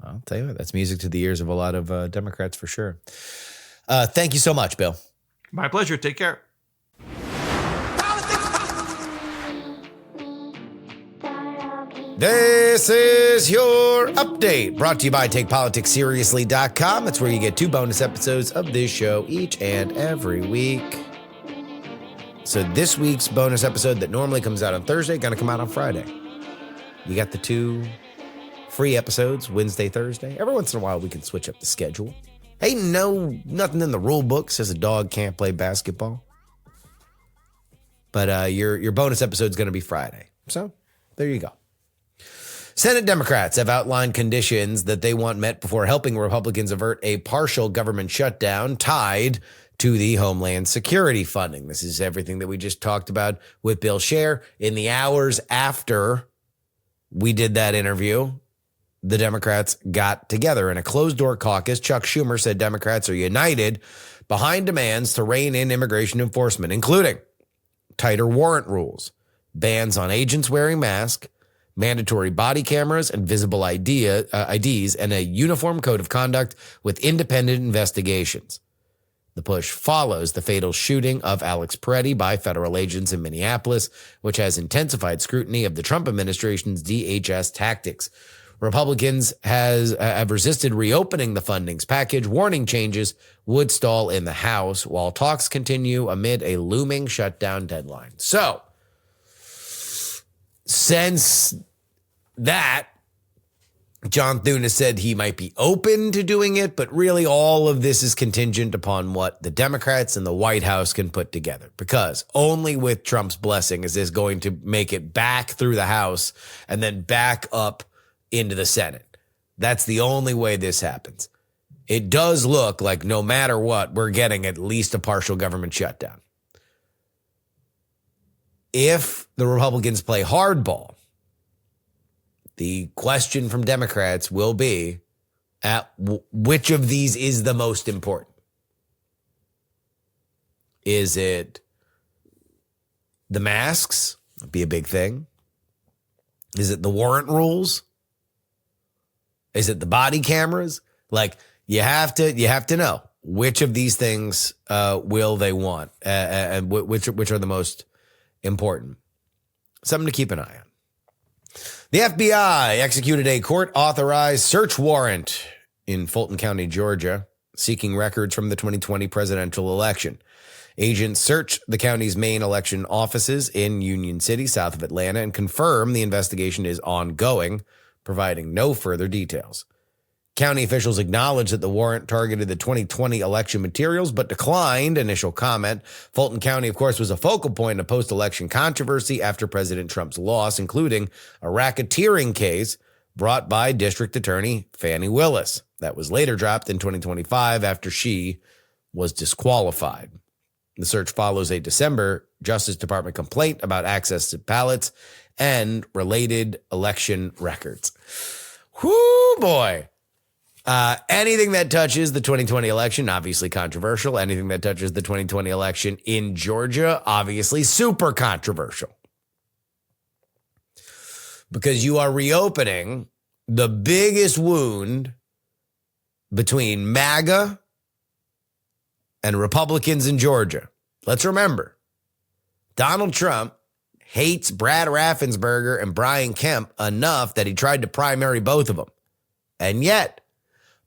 I'll tell you what, that's music to the ears of a lot of Democrats for sure. Thank you so much, Bill. My pleasure. Take care. This is your update, brought to you by TakePoliticsSeriously.com. That's where you get 2 bonus episodes of this show each and every week. So this week's bonus episode that normally comes out on Thursday, going to come out on Friday. We got the 2 free episodes, Wednesday, Thursday. Every once in a while, we can switch up the schedule. Ain't nothing in the rule book says a dog can't play basketball. But your bonus episode is going to be Friday. So there you go. Senate Democrats have outlined conditions that they want met before helping Republicans avert a partial government shutdown tied to the Homeland Security funding. This is everything that we just talked about with Bill Scher. In the hours after we did that interview, the Democrats got together in a closed-door caucus. Chuck Schumer said Democrats are united behind demands to rein in immigration enforcement, including tighter warrant rules, bans on agents wearing masks, mandatory body cameras and visible IDs, and a uniform code of conduct with independent investigations. The push follows the fatal shooting of Alex Peretti by federal agents in Minneapolis, which has intensified scrutiny of the Trump administration's DHS tactics. Republicans have resisted reopening the fundings package, warning changes would stall in the House while talks continue amid a looming shutdown deadline. So, since that, John Thune has said he might be open to doing it, but really all of this is contingent upon what the Democrats and the White House can put together, because only with Trump's blessing is this going to make it back through the House and then back up into the Senate. That's the only way this happens. It does look like no matter what, we're getting at least a partial government shutdown. If the Republicans play hardball, the question from Democrats will be, which of these is the most important? Is it the masks? That'd be a big thing. Is it the warrant rules? Is it the body cameras? Like, you have to know which of these things will they want, and which are the most important. Something to keep an eye on. The FBI executed a court-authorized search warrant in Fulton County, Georgia, seeking records from the 2020 presidential election. Agents searched the county's main election offices in Union City, south of Atlanta, and confirmed the investigation is ongoing, providing no further details. County officials acknowledged that the warrant targeted the 2020 election materials, but declined initial comment. Fulton County, of course, was a focal point of post-election controversy after President Trump's loss, including a racketeering case brought by District Attorney Fani Willis that was later dropped in 2025 after she was disqualified. The search follows a December Justice Department complaint about access to ballots and related election records. Whoo, boy. Anything that touches the 2020 election, obviously controversial. Anything that touches the 2020 election in Georgia, obviously super controversial. Because you are reopening the biggest wound between MAGA and Republicans in Georgia. Let's remember, Donald Trump hates Brad Raffensperger and Brian Kemp enough that he tried to primary both of them. And yet,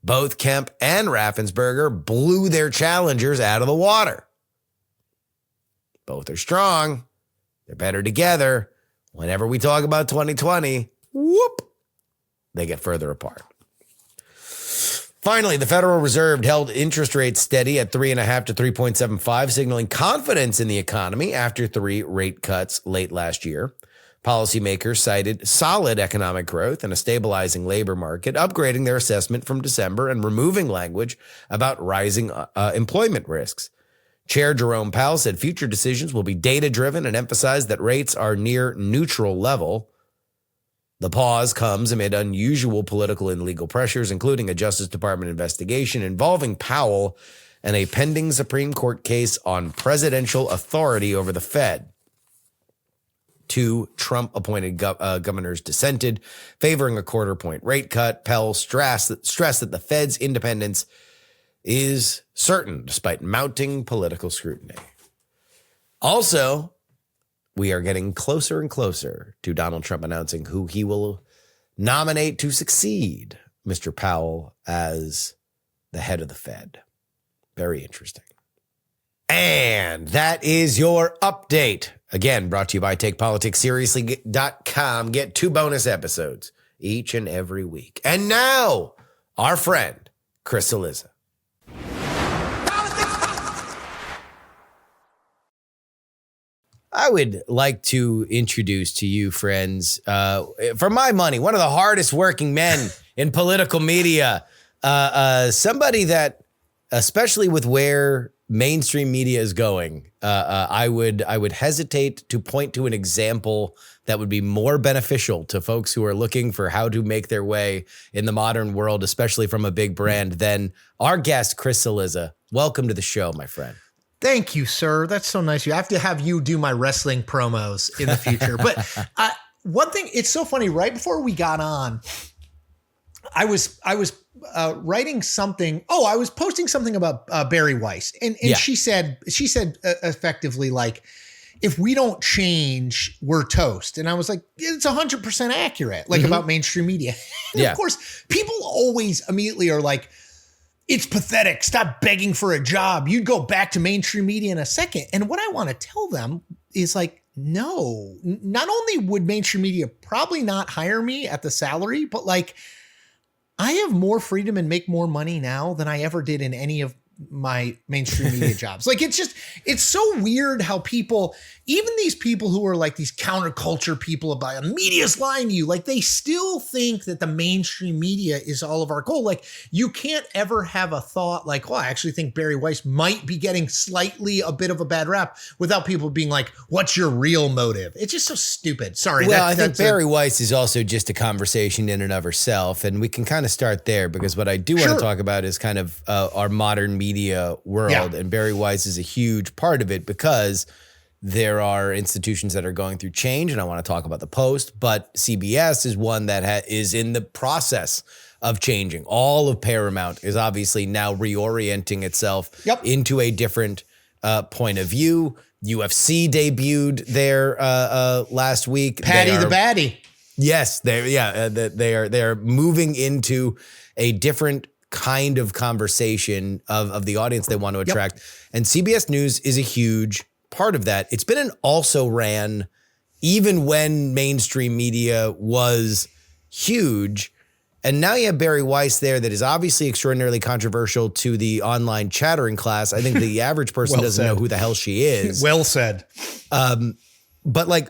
both Kemp and Raffensperger blew their challengers out of the water. Both are strong. They're better together. Whenever we talk about 2020, whoop, they get further apart. Finally, the Federal Reserve held interest rates steady at 3.5 to 3.75, signaling confidence in the economy after 3 rate cuts late last year. Policymakers cited solid economic growth and a stabilizing labor market, upgrading their assessment from December and removing language about rising employment risks. Chair Jerome Powell said future decisions will be data-driven and emphasized that rates are near neutral level. The pause comes amid unusual political and legal pressures, including a Justice Department investigation involving Powell and a pending Supreme Court case on presidential authority over the Fed. 2 Trump-appointed governors dissented, favoring a quarter-point rate cut. Powell stressed that the Fed's independence is certain, despite mounting political scrutiny. Also, we are getting closer and closer to Donald Trump announcing who he will nominate to succeed Mr. Powell as the head of the Fed. Very interesting. And that is your update. Again, brought to you by TakePoliticsSeriously.com. Get 2 bonus episodes each and every week. And now, our friend, Chris Cillizza. I would like to introduce to you, friends, for my money, one of the hardest working men in political media, somebody that, especially with where mainstream media is going, I would hesitate to point to an example that would be more beneficial to folks who are looking for how to make their way in the modern world, especially from a big brand, than our guest, Chris Cillizza. Welcome to the show, my friend. Thank you, sir. That's so nice. I have to have you do my wrestling promos in the future. But one thing, it's so funny. Right before we got on, I was writing something. Oh, I was posting something about Barry Weiss, and she said effectively like, if we don't change, we're toast. And I was like, it's 100% accurate, like about mainstream media. And of course, people always immediately are like, it's pathetic. Stop begging for a job. You'd go back to mainstream media in a second. And what I want to tell them is like, no, not only would mainstream media probably not hire me at the salary, but like I have more freedom and make more money now than I ever did in any of my mainstream media jobs. Like, it's so weird how people, even these people who are like these counterculture people about media's lying to you, like they still think that the mainstream media is all of our goal. Like you can't ever have a thought like, oh, I actually think Barry Weiss might be getting slightly a bit of a bad rap without people being like, what's your real motive? It's just so stupid. Sorry. Well, I think Barry Weiss is also just a conversation in and of herself. And we can kind of start there because what I do want to talk about is kind of our modern media world, and Barry Weiss is a huge part of it because there are institutions that are going through change, and I want to talk about the Post, but CBS is one that is in the process of changing. All of Paramount is obviously now reorienting itself into a different point of view. UFC debuted there last week. Patty the Batty. Yes, they are moving into a different kind of conversation of the audience they want to attract. And CBS News is a huge part of that. It's been an also ran even when mainstream media was huge. And now you have Barry Weiss there that is obviously extraordinarily controversial to the online chattering class. I think the average person doesn't know who the hell she is. Well said. But like,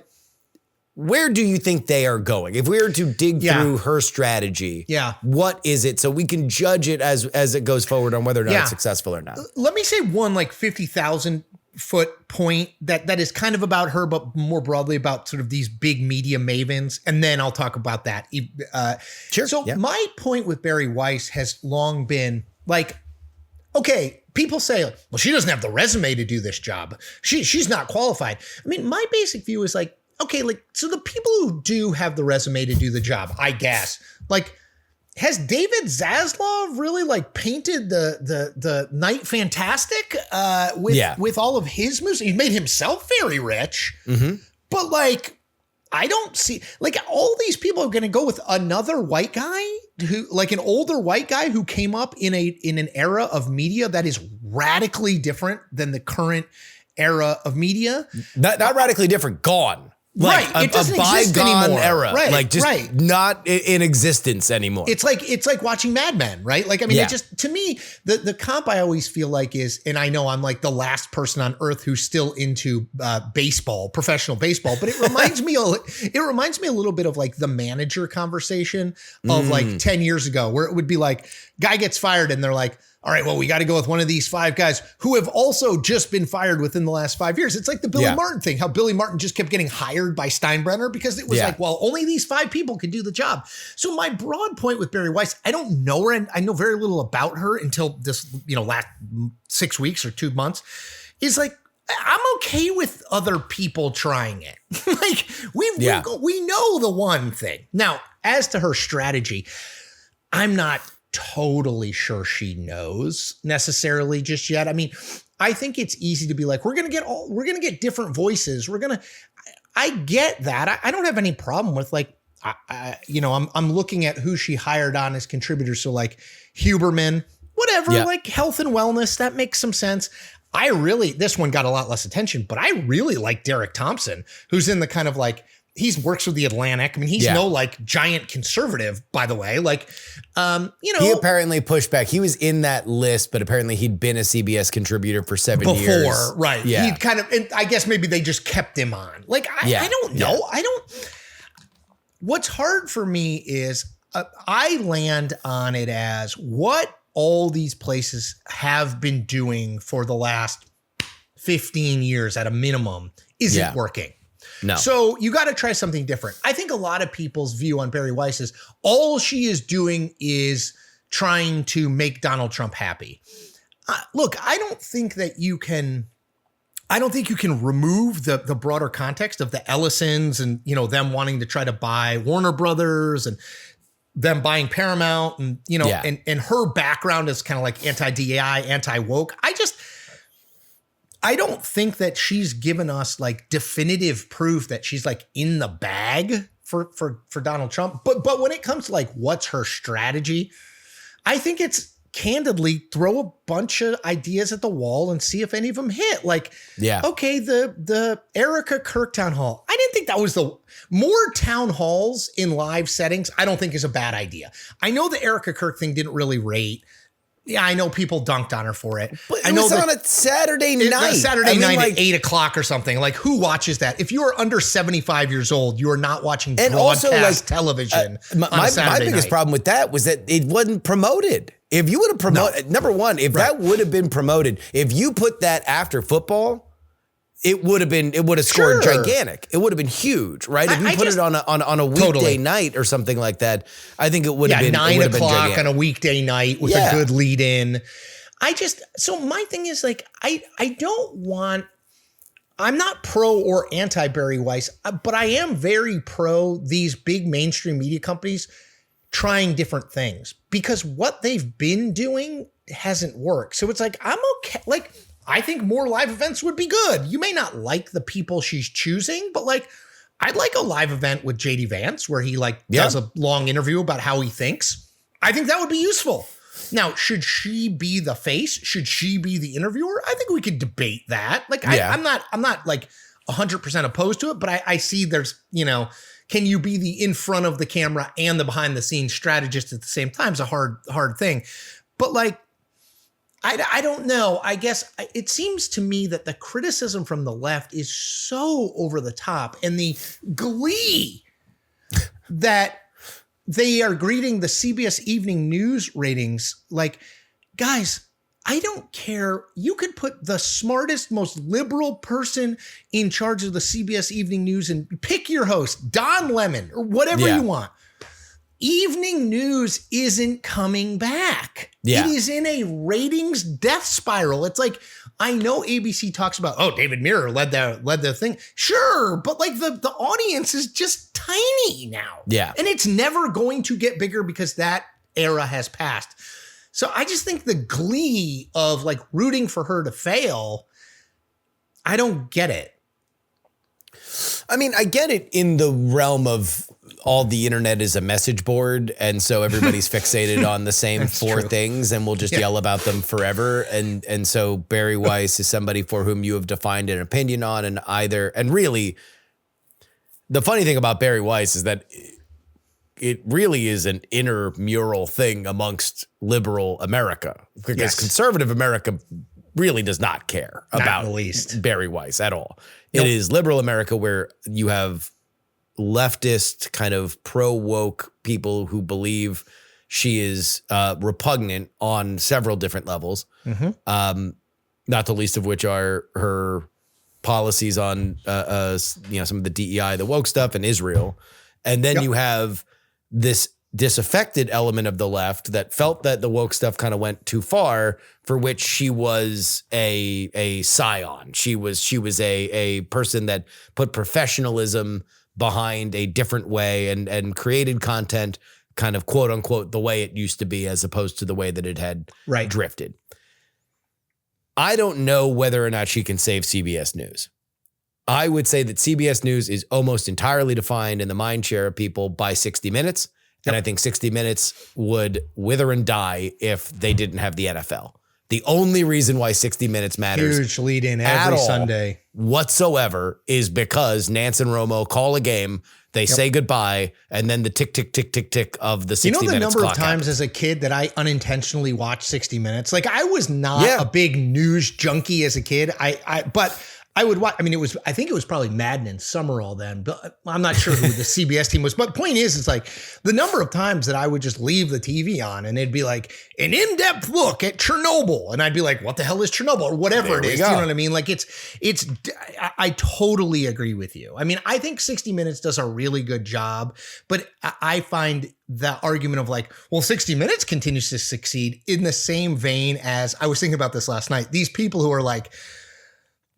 where do you think they are going? If we were to dig through her strategy, what is it? So we can judge it as it goes forward on whether or not it's successful or not. Let me say one like 50,000 foot point that is kind of about her, but more broadly about sort of these big media mavens. And then I'll talk about that. Sure. So my point with Barry Weiss has long been like, okay, people say, well, she doesn't have the resume to do this job. She's not qualified. I mean, my basic view is like, okay, like, so the people who do have the resume to do the job, I guess, like, has David Zaslav really like painted the Knight Fantastic with all of his moves? He made himself very rich, but like, I don't see like all these people are going to go with another white guy who like an older white guy who came up in an era of media that is radically different than the current era of media. Not radically different, gone. Like right, it doesn't exist bygone anymore. era, right, like just not in existence anymore. It's like watching Mad Men, right? Like, I mean, it just, to me, the comp I always feel like is, and I know I'm like the last person on earth who's still into baseball, professional baseball, but it reminds me a little bit of like the manager conversation of like 10 years ago, where it would be like, guy gets fired and they're like, all right, well, we got to go with one of these 5 guys who have also just been fired within the last 5 years. It's like the Billy Martin thing, how Billy Martin just kept getting hired by Steinbrenner because it was like, well, only these 5 people can do the job. So my broad point with Barry Weiss, I don't know her and I know very little about her until this, last 6 weeks or 2 months, is like, I'm okay with other people trying it. Like we know the one thing. Now, as to her strategy, I'm not totally sure she knows necessarily just yet. I mean, I think it's easy to be like, we're going to get different voices. I get that. I don't have any problem with like, I'm looking at who she hired on as contributors. So like Huberman, whatever, like health and wellness, that makes some sense. This one got a lot less attention, but I really like Derek Thompson, who's in the kind of like he works with the Atlantic. I mean, he's no like giant conservative, by the way. Like, he apparently pushed back. He was in that list, but apparently he'd been a CBS contributor for 7 years. Before, right. Yeah. He'd kind of, and I guess maybe they just kept him on. Like, I don't know. What's hard for me is I land on it as what all these places have been doing for the last 15 years at a minimum isn't working. No. So you got to try something different. I think a lot of people's view on Bari Weiss is all she is doing is trying to make Donald Trump happy. Look, I don't think you can remove the broader context of the Ellisons and, you know, them wanting to try to buy Warner Brothers and them buying Paramount and, you know, and her background is kind of like anti-DEI, anti-woke. I don't think that she's given us like definitive proof that she's like in the bag for Donald Trump. But when it comes to like, what's her strategy? I think it's candidly throw a bunch of ideas at the wall and see if any of them hit. Like, okay, the Erica Kirk town hall. I didn't think that was more town halls in live settings. I don't think is a bad idea. I know the Erica Kirk thing didn't really rate. Yeah, I know people dunked on her for it. But it was on a Saturday night. Saturday night at 8 o'clock or something. Like, who watches that? If you are under 75 years old, you are not watching broadcast television my biggest problem with that was that it wasn't promoted. If you would have promoted, number one, if that would have been promoted, if you put that after football, it would have scored gigantic. It would have been huge, right? If you put it on a weekday night or something like that, I think it would have been 9 o'clock on a weekday night with a good lead in. So my thing is like, I'm not pro or anti Bari Weiss, but I am very pro these big mainstream media companies trying different things because what they've been doing hasn't worked. So it's like, I'm okay. Like, I think more live events would be good. You may not like the people she's choosing, but like, I'd like a live event with JD Vance where he like does a long interview about how he thinks. I think that would be useful. Now, should she be the face? Should she be the interviewer? I think we could debate that. Like, I'm not like 100% opposed to it, but I see there's, you know, can you be the in front of the camera and the behind the scenes strategist at the same time is a hard thing. But like, I don't know. I guess it seems to me that the criticism from the left is so over the top and the glee that they are greeting the CBS Evening News ratings. Like, guys, I don't care. You could put the smartest, most liberal person in charge of the CBS Evening News and pick your host, Don Lemon, or whatever you want. Evening News isn't coming back. It is in a ratings death spiral. It's like, I know ABC talks about, David Muir led the thing. Sure, but like the audience is just tiny now. Yeah. And it's never going to get bigger because that era has passed. So I just think the glee of like rooting for her to fail, I don't get it. I mean, I get it in the realm of all the internet is a message board. And so everybody's fixated on the same four things and we'll just yell about them forever. And so Bari Weiss is somebody for whom you have defined an opinion on and really the funny thing about Bari Weiss is that it really is an intramural thing amongst liberal America because conservative America really does not care about Bari Weiss at all. Nope. It is liberal America where you have leftist kind of pro-woke people who believe she is repugnant on several different levels, not the least of which are her policies on some of the DEI, the woke stuff in Israel. And then you have this disaffected element of the left that felt that the woke stuff kind of went too far, for which she was a scion. She was a person that put professionalism behind a different way and created content kind of quote unquote the way it used to be as opposed to the way that it had drifted. I don't know whether or not she can save CBS News. I would say that CBS News is almost entirely defined in the mind share of people by 60 Minutes. And I think 60 Minutes would wither and die if they didn't have the NFL. The only reason why 60 Minutes matters Huge lead in every Sunday whatsoever is because Nance and Romo call a game, they say goodbye, and then the tick, tick, tick, tick, tick of the 60 minutes. You know the number of times happens. as a kid that I unintentionally watched 60 Minutes? Like I was not a big news junkie as a kid. But I would watch. I mean, I think it was probably Madden and Summerall then, but I'm not sure who the CBS team was. But the point is, it's like the number of times that I would just leave the TV on and it'd be like an in-depth look at Chernobyl. And I'd be like, what the hell is Chernobyl or whatever it is. You know what I mean? Like I totally agree with you. I mean, I think 60 Minutes does a really good job, but I find the argument of like, well, 60 Minutes continues to succeed in the same vein as I was thinking about this last night. These people who are like,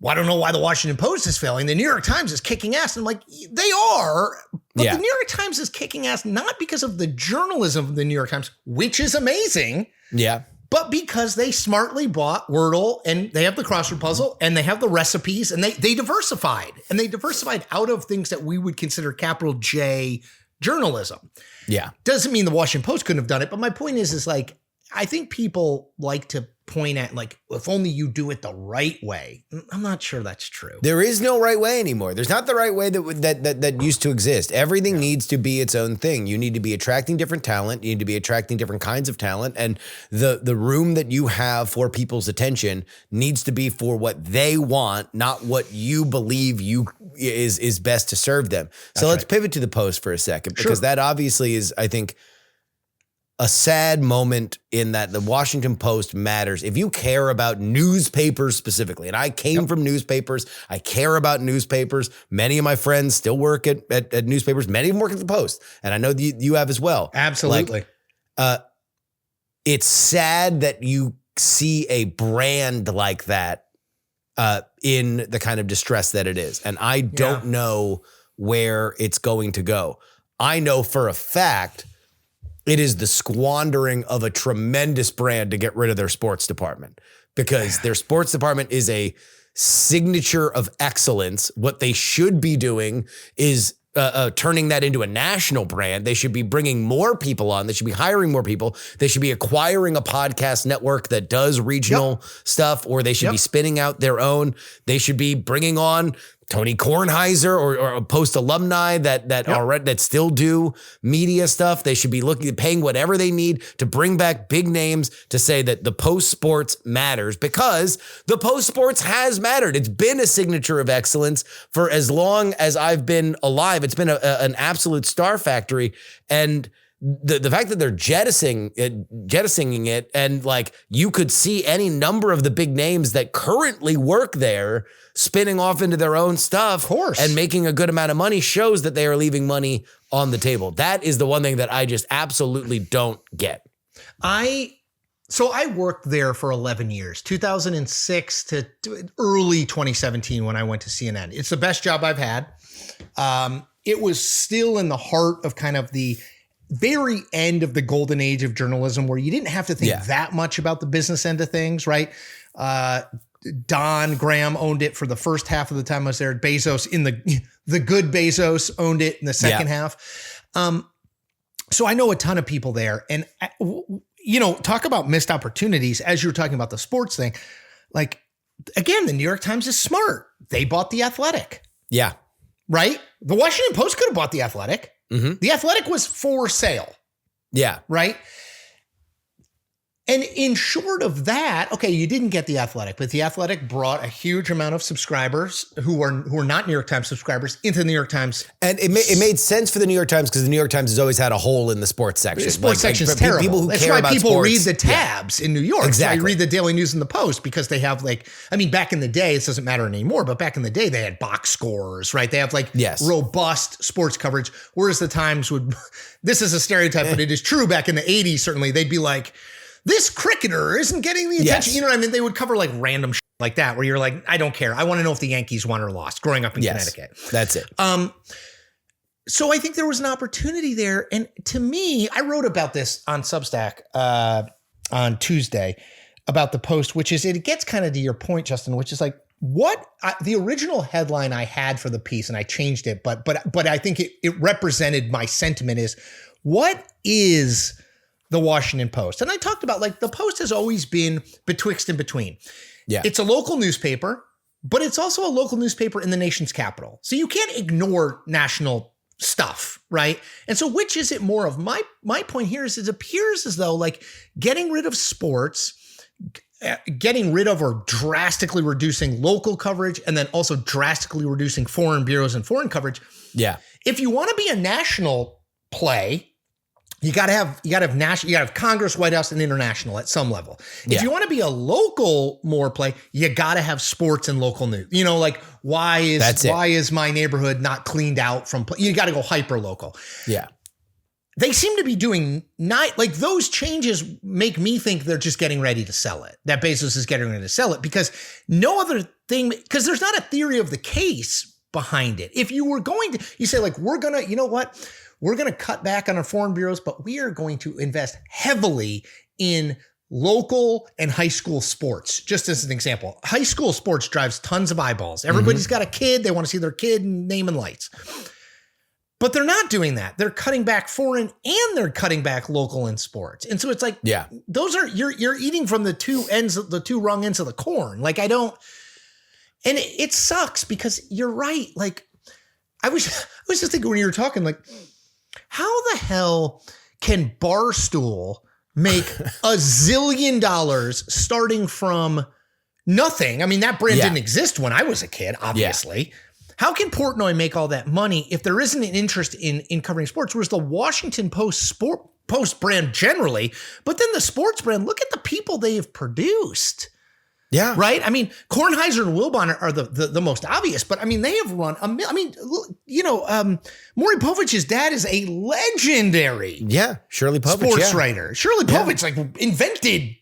well, I don't know why the Washington Post is failing. The New York Times is kicking ass. And I'm like, they are, but the New York Times is kicking ass not because of the journalism of the New York Times, which is amazing. Yeah. But because they smartly bought Wordle and they have the crossword puzzle and they have the recipes and they diversified. And they diversified out of things that we would consider capital J journalism. Yeah. Doesn't mean the Washington Post couldn't have done it. But my point is like, I think people like to point at like, if only you do it the right way. I'm not sure that's true. There is no right way anymore. There's not the right way that used to exist. Everything needs to be its own thing. You need to be attracting different talent. You need to be attracting different kinds of talent. And the room that you have for people's attention needs to be for what they want, not what you believe is best to serve them. So let's pivot to the Post for a second, because that obviously is, I think, a sad moment in that the Washington Post matters. If you care about newspapers specifically, and I came from newspapers, I care about newspapers. Many of my friends still work at newspapers. Many of them work at the Post. And I know that you have as well. Absolutely. It's sad that you see a brand like that in the kind of distress that it is. And I don't know where it's going to go. I know for a fact it is the squandering of a tremendous brand to get rid of their sports department, because their sports department is a signature of excellence. What they should be doing is turning that into a national brand. They should be bringing more people on. They should be hiring more people. They should be acquiring a podcast network that does regional stuff, or they should be spinning out their own. They should be bringing on Tony Kornheiser or Post alumni that still do media stuff. They should be paying whatever they need to bring back big names to say that the Post Sports matters, because the Post Sports has mattered. It's been a signature of excellence for as long as I've been alive. It's been an absolute star factory. And the fact that they're jettisoning it, and like you could see any number of the big names that currently work there spinning off into their own stuff, of course, and making a good amount of money, shows that they are leaving money on the table. That is the one thing that I just absolutely don't get. So I worked there for 11 years, 2006 to early 2017 when I went to CNN. It's the best job I've had. It was still in the heart of kind of the very end of the golden age of journalism, where you didn't have to think that much about the business end of things, right? Don Graham owned it for the first half of the time I was there. Bezos the good Bezos owned it in the second half. So I know a ton of people there, and talk about missed opportunities. As you were talking about the sports thing, like again, the New York Times is smart. They bought The Athletic. Yeah. Right. The Washington Post could have bought The Athletic. Mm-hmm. The Athletic was for sale. Yeah. Right. And in short of that, okay, you didn't get The Athletic, but The Athletic brought a huge amount of subscribers who are not New York Times subscribers into the New York Times. And it made sense for the New York Times, because the New York Times has always had a hole in the sports section. The sports section is terrible. People who That's care why about people sports, read the tabs in New York. Exactly. So I read the Daily News and the Post, because they have back in the day, this doesn't matter anymore, but back in the day they had box scores, right? They have robust sports coverage. Whereas the Times would, this is a stereotype, but it is true. Back in the 80s, certainly they'd be like, this cricketer isn't getting the attention. Yes. You know what I mean? They would cover like random shit like that, where you're like, I don't care. I want to know if the Yankees won or lost growing up in Connecticut. That's it. So I think there was an opportunity there. And to me, I wrote about this on Substack on Tuesday about the Post, which is, it gets kind of to your point, Justin, which is like, the original headline I had for the piece, and I changed it, but I think it represented my sentiment, is what is the Washington Post. And I talked about like the Post has always been betwixt and between. Yeah. It's a local newspaper, but it's also a local newspaper in the nation's capital. So you can't ignore national stuff, right? And so which is it more of? My point here is it appears as though like getting rid of sports, getting rid of or drastically reducing local coverage, and then also drastically reducing foreign bureaus and foreign coverage. Yeah. If you want to be a national play, you got to have Congress, White House, and international at some level. If you want to be a local more play, you got to have sports and local news. You know, like why is my neighborhood not cleaned out from? You got to go hyper local. Yeah. They seem to be doing like those changes make me think they're just getting ready to sell it. That Bezos is getting ready to sell it because no other thing, because there's not a theory of the case behind it. If you were going to, you say like, we're going to, you know what? We're going to cut back on our foreign bureaus, but we are going to invest heavily in local and high school sports. Just as an example, high school sports drives tons of eyeballs. Everybody's got a kid. They want to see their kid in name and lights. But they're not doing that. They're cutting back foreign and they're cutting back local in sports. And so it's like, those are, you're eating from the two wrong ends of the corn. Like I don't, and it sucks because you're right. Like I was just thinking when you were talking, like, how the hell can Barstool make $1 zillion starting from nothing? I mean, that brand didn't exist when I was a kid, obviously. Yeah. How can Portnoy make all that money if there isn't an interest in covering sports? Whereas the Washington Post brand generally, but then the sports brand, look at the people they have produced. Yeah. Right. I mean, Kornheiser and Wilbon are the most obvious, but I mean, they have run Maury Povich's dad is a legendary Shirley Povich, sports writer. Shirley Povich like invented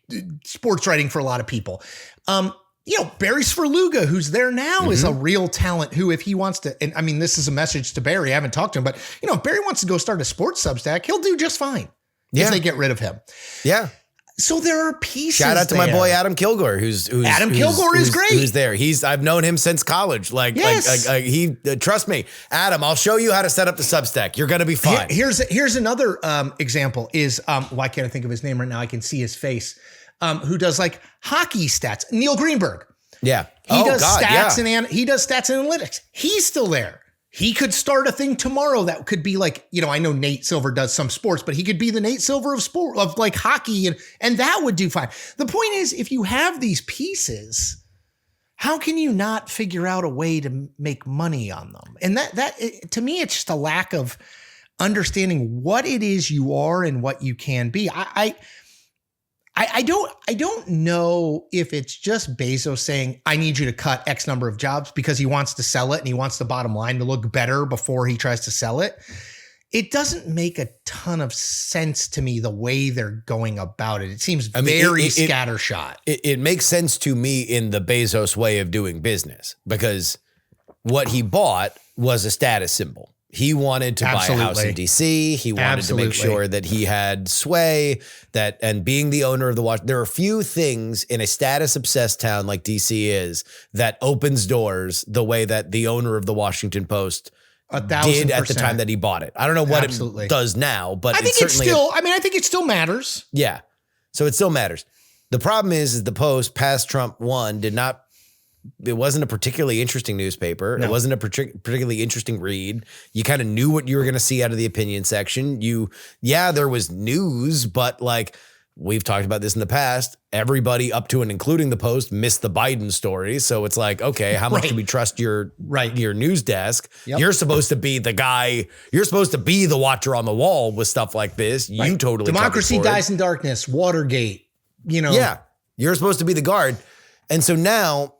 sports writing for a lot of people. Barry Svrluga, who's there now, is a real talent who, if he wants to, and I mean, this is a message to Barry. I haven't talked to him, but if Barry wants to go start a sports Substack, he'll do just fine if they get rid of him. Yeah. So there are pieces. Shout out to my boy Adam Kilgore, who's Kilgore is great. Who's there? I've known him since college. Trust me, Adam. I'll show you how to set up the Substack. You're gonna be fine. Here's another example. Is why can't I think of his name right now? I can see his face. Who does like hockey stats? Neil Greenberg. Yeah, he does stats and he does stats analytics. He's still there. He could start a thing tomorrow that could be like, I know Nate Silver does some sports, but he could be the Nate Silver of like hockey and that would do fine. The point is, if you have these pieces, how can you not figure out a way to make money on them? And that to me, it's just a lack of understanding what it is you are and what you can be. I don't know if it's just Bezos saying, I need you to cut X number of jobs because he wants to sell it and he wants the bottom line to look better before he tries to sell it. It doesn't make a ton of sense to me the way they're going about it. It seems very scattershot. It makes sense to me in the Bezos way of doing business because what he bought was a status symbol. He wanted to buy a house in DC. He wanted to make sure that he had sway, and being the owner of the Washington. There are a few things in a status obsessed town like DC is that opens doors the way that the owner of the Washington Post did at the time that he bought it. I don't know what it does now, but I think I think it still matters. Yeah. So it still matters. The problem is the Post past Trump 1 it wasn't a particularly interesting newspaper. No. It wasn't a particularly interesting read. You kind of knew what you were going to see out of the opinion section. There was news, but like we've talked about this in the past, everybody up to and including the Post missed the Biden story. So it's like, okay, how much do we trust your news desk? Yep. You're supposed to be the guy. You're supposed to be the watcher on the wall with stuff like this. Right. You totally Democracy dies in darkness. Watergate. Yeah, you're supposed to be the guard. And so now,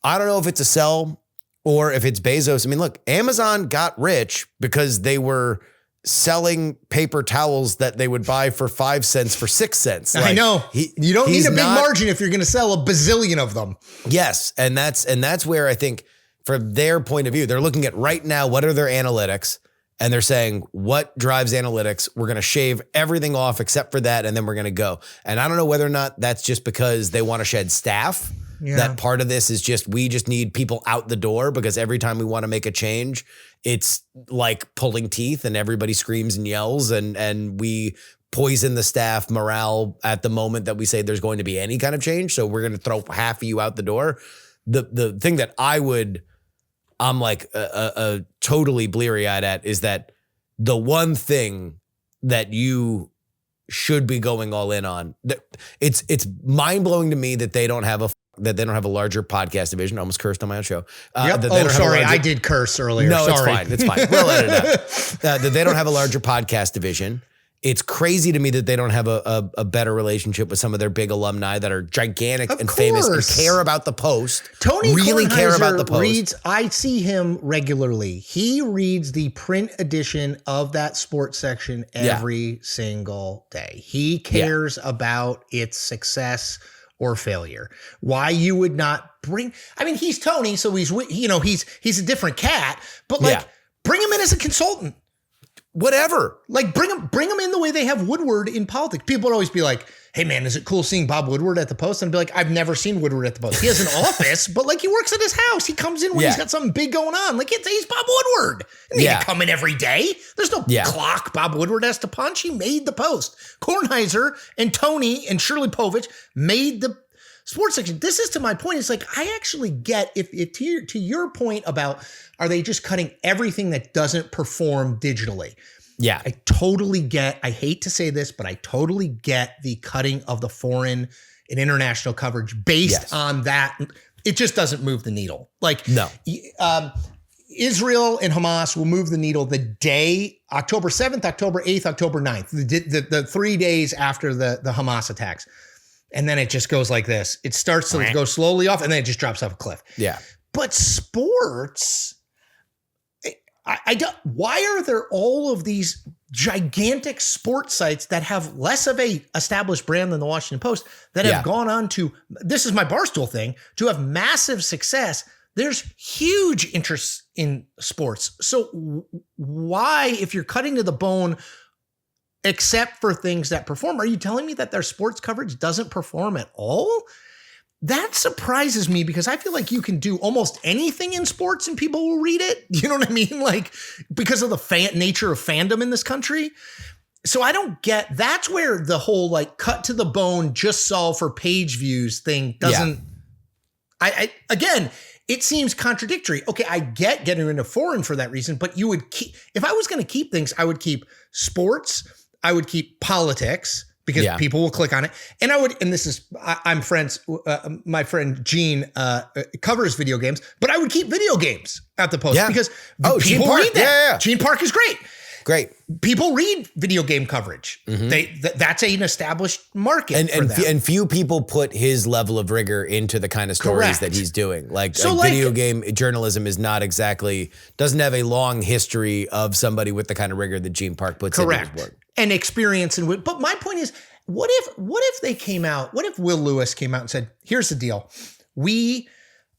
I don't know if it's a sell or if it's Bezos. I mean, look, Amazon got rich because they were selling paper towels that they would buy for 5 cents for 6 cents. I know. You don't need a big margin if you're going to sell a bazillion of them. Yes. And that's where I think from their point of view, they're looking at right now, what are their analytics? And they're saying, what drives analytics? We're going to shave everything off except for that. And then we're going to go. And I don't know whether or not that's just because they want to shed staff. Yeah. That part of this is we just need people out the door because every time we want to make a change, it's like pulling teeth and everybody screams and yells and we poison the staff morale at the moment that we say there's going to be any kind of change. So we're going to throw half of you out the door. The thing that I'm like totally bleary-eyed at is that the one thing that you should be going all in on, it's mind-blowing to me that they don't have a larger podcast division. I almost cursed on my own show. Sorry. I did curse earlier. No, sorry. It's fine. We'll edit it out. That they don't have a larger podcast division. It's crazy to me that they don't have a better relationship with some of their big alumni that are gigantic and famous and care about the Post. Tony really Kornheiser care about the Post. Reads, I see him regularly. He reads the print edition of that sports section every single day. He cares about its success or failure. Why you would not bring, I mean, he's Tony, so he's a different cat, but bring him in as a consultant. Whatever. Like bring him in the way they have Woodward in politics. People would always be like, hey man, is it cool seeing Bob Woodward at the Post? And I'd be like, I've never seen Woodward at the Post. He has an office, but like he works at his house. He comes in when he's got something big going on. Like he's Bob Woodward. And he can come in every day. There's no clock Bob Woodward has to punch. He made the Post. Kornheiser and Tony and Shirley Povich made the sports section. This is to my point. It's like, I actually get if to your point about, are they just cutting everything that doesn't perform digitally? Yeah. I totally get, I hate to say this, but I totally get the cutting of the foreign and international coverage based on that. It just doesn't move the needle. Like Israel and Hamas will move the needle the day, October 7th, October 8th, October 9th, the 3 days after the Hamas attacks. And then it just goes like this. It starts to go slowly off and then it just drops off a cliff. Yeah. But sports, I don't, why are there all of these gigantic sports sites that have less of a established brand than the Washington Post that have gone on to, this is my Barstool thing, to have massive success? There's huge interest in sports. So why, if you're cutting to the bone, except for things that perform, are you telling me that their sports coverage doesn't perform at all? That surprises me because I feel like you can do almost anything in sports and people will read it. You know what I mean? Like because of the nature of fandom in this country. So I don't get, that's where the whole like cut to the bone, just solve for page views thing doesn't, again, it seems contradictory. Okay, I get getting into foreign for that reason, but you would keep, if I was going to keep things, I would keep sports, I would keep politics, because people will click on it. And I would, and this is, I'm friends, my friend Gene covers video games, but I would keep video games at the Post because people read that. Gene Park is great. Great. People read video game coverage. That's an established market for them. And few people put his level of rigor into the kind of stories that he's doing. Like video game journalism is not exactly, doesn't have a long history of somebody with the kind of rigor that Gene Park puts into his work. And experience but my point is, what if they came out, what if Will Lewis came out and said, here's the deal. We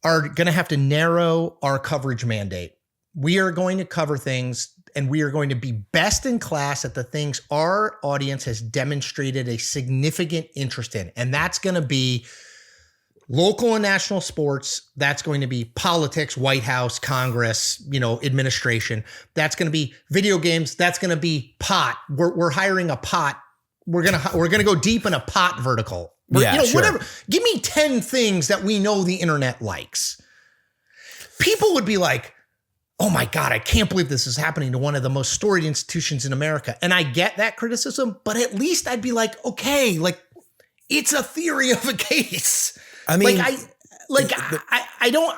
are going to have to narrow our coverage mandate. We are going to cover things and we are going to be best in class at the things our audience has demonstrated a significant interest in. And that's going to be local and national sports. That's going to be politics, White House, Congress, administration. That's going to be video games. That's going to be pot. We're hiring a pot. We're going to go deep in a pot vertical. Whatever. Give me 10 things that we know the internet likes. People would be like, oh my God, I can't believe this is happening to one of the most storied institutions in America. And I get that criticism, but at least I'd be like, okay, like it's a theory of a case. I mean, I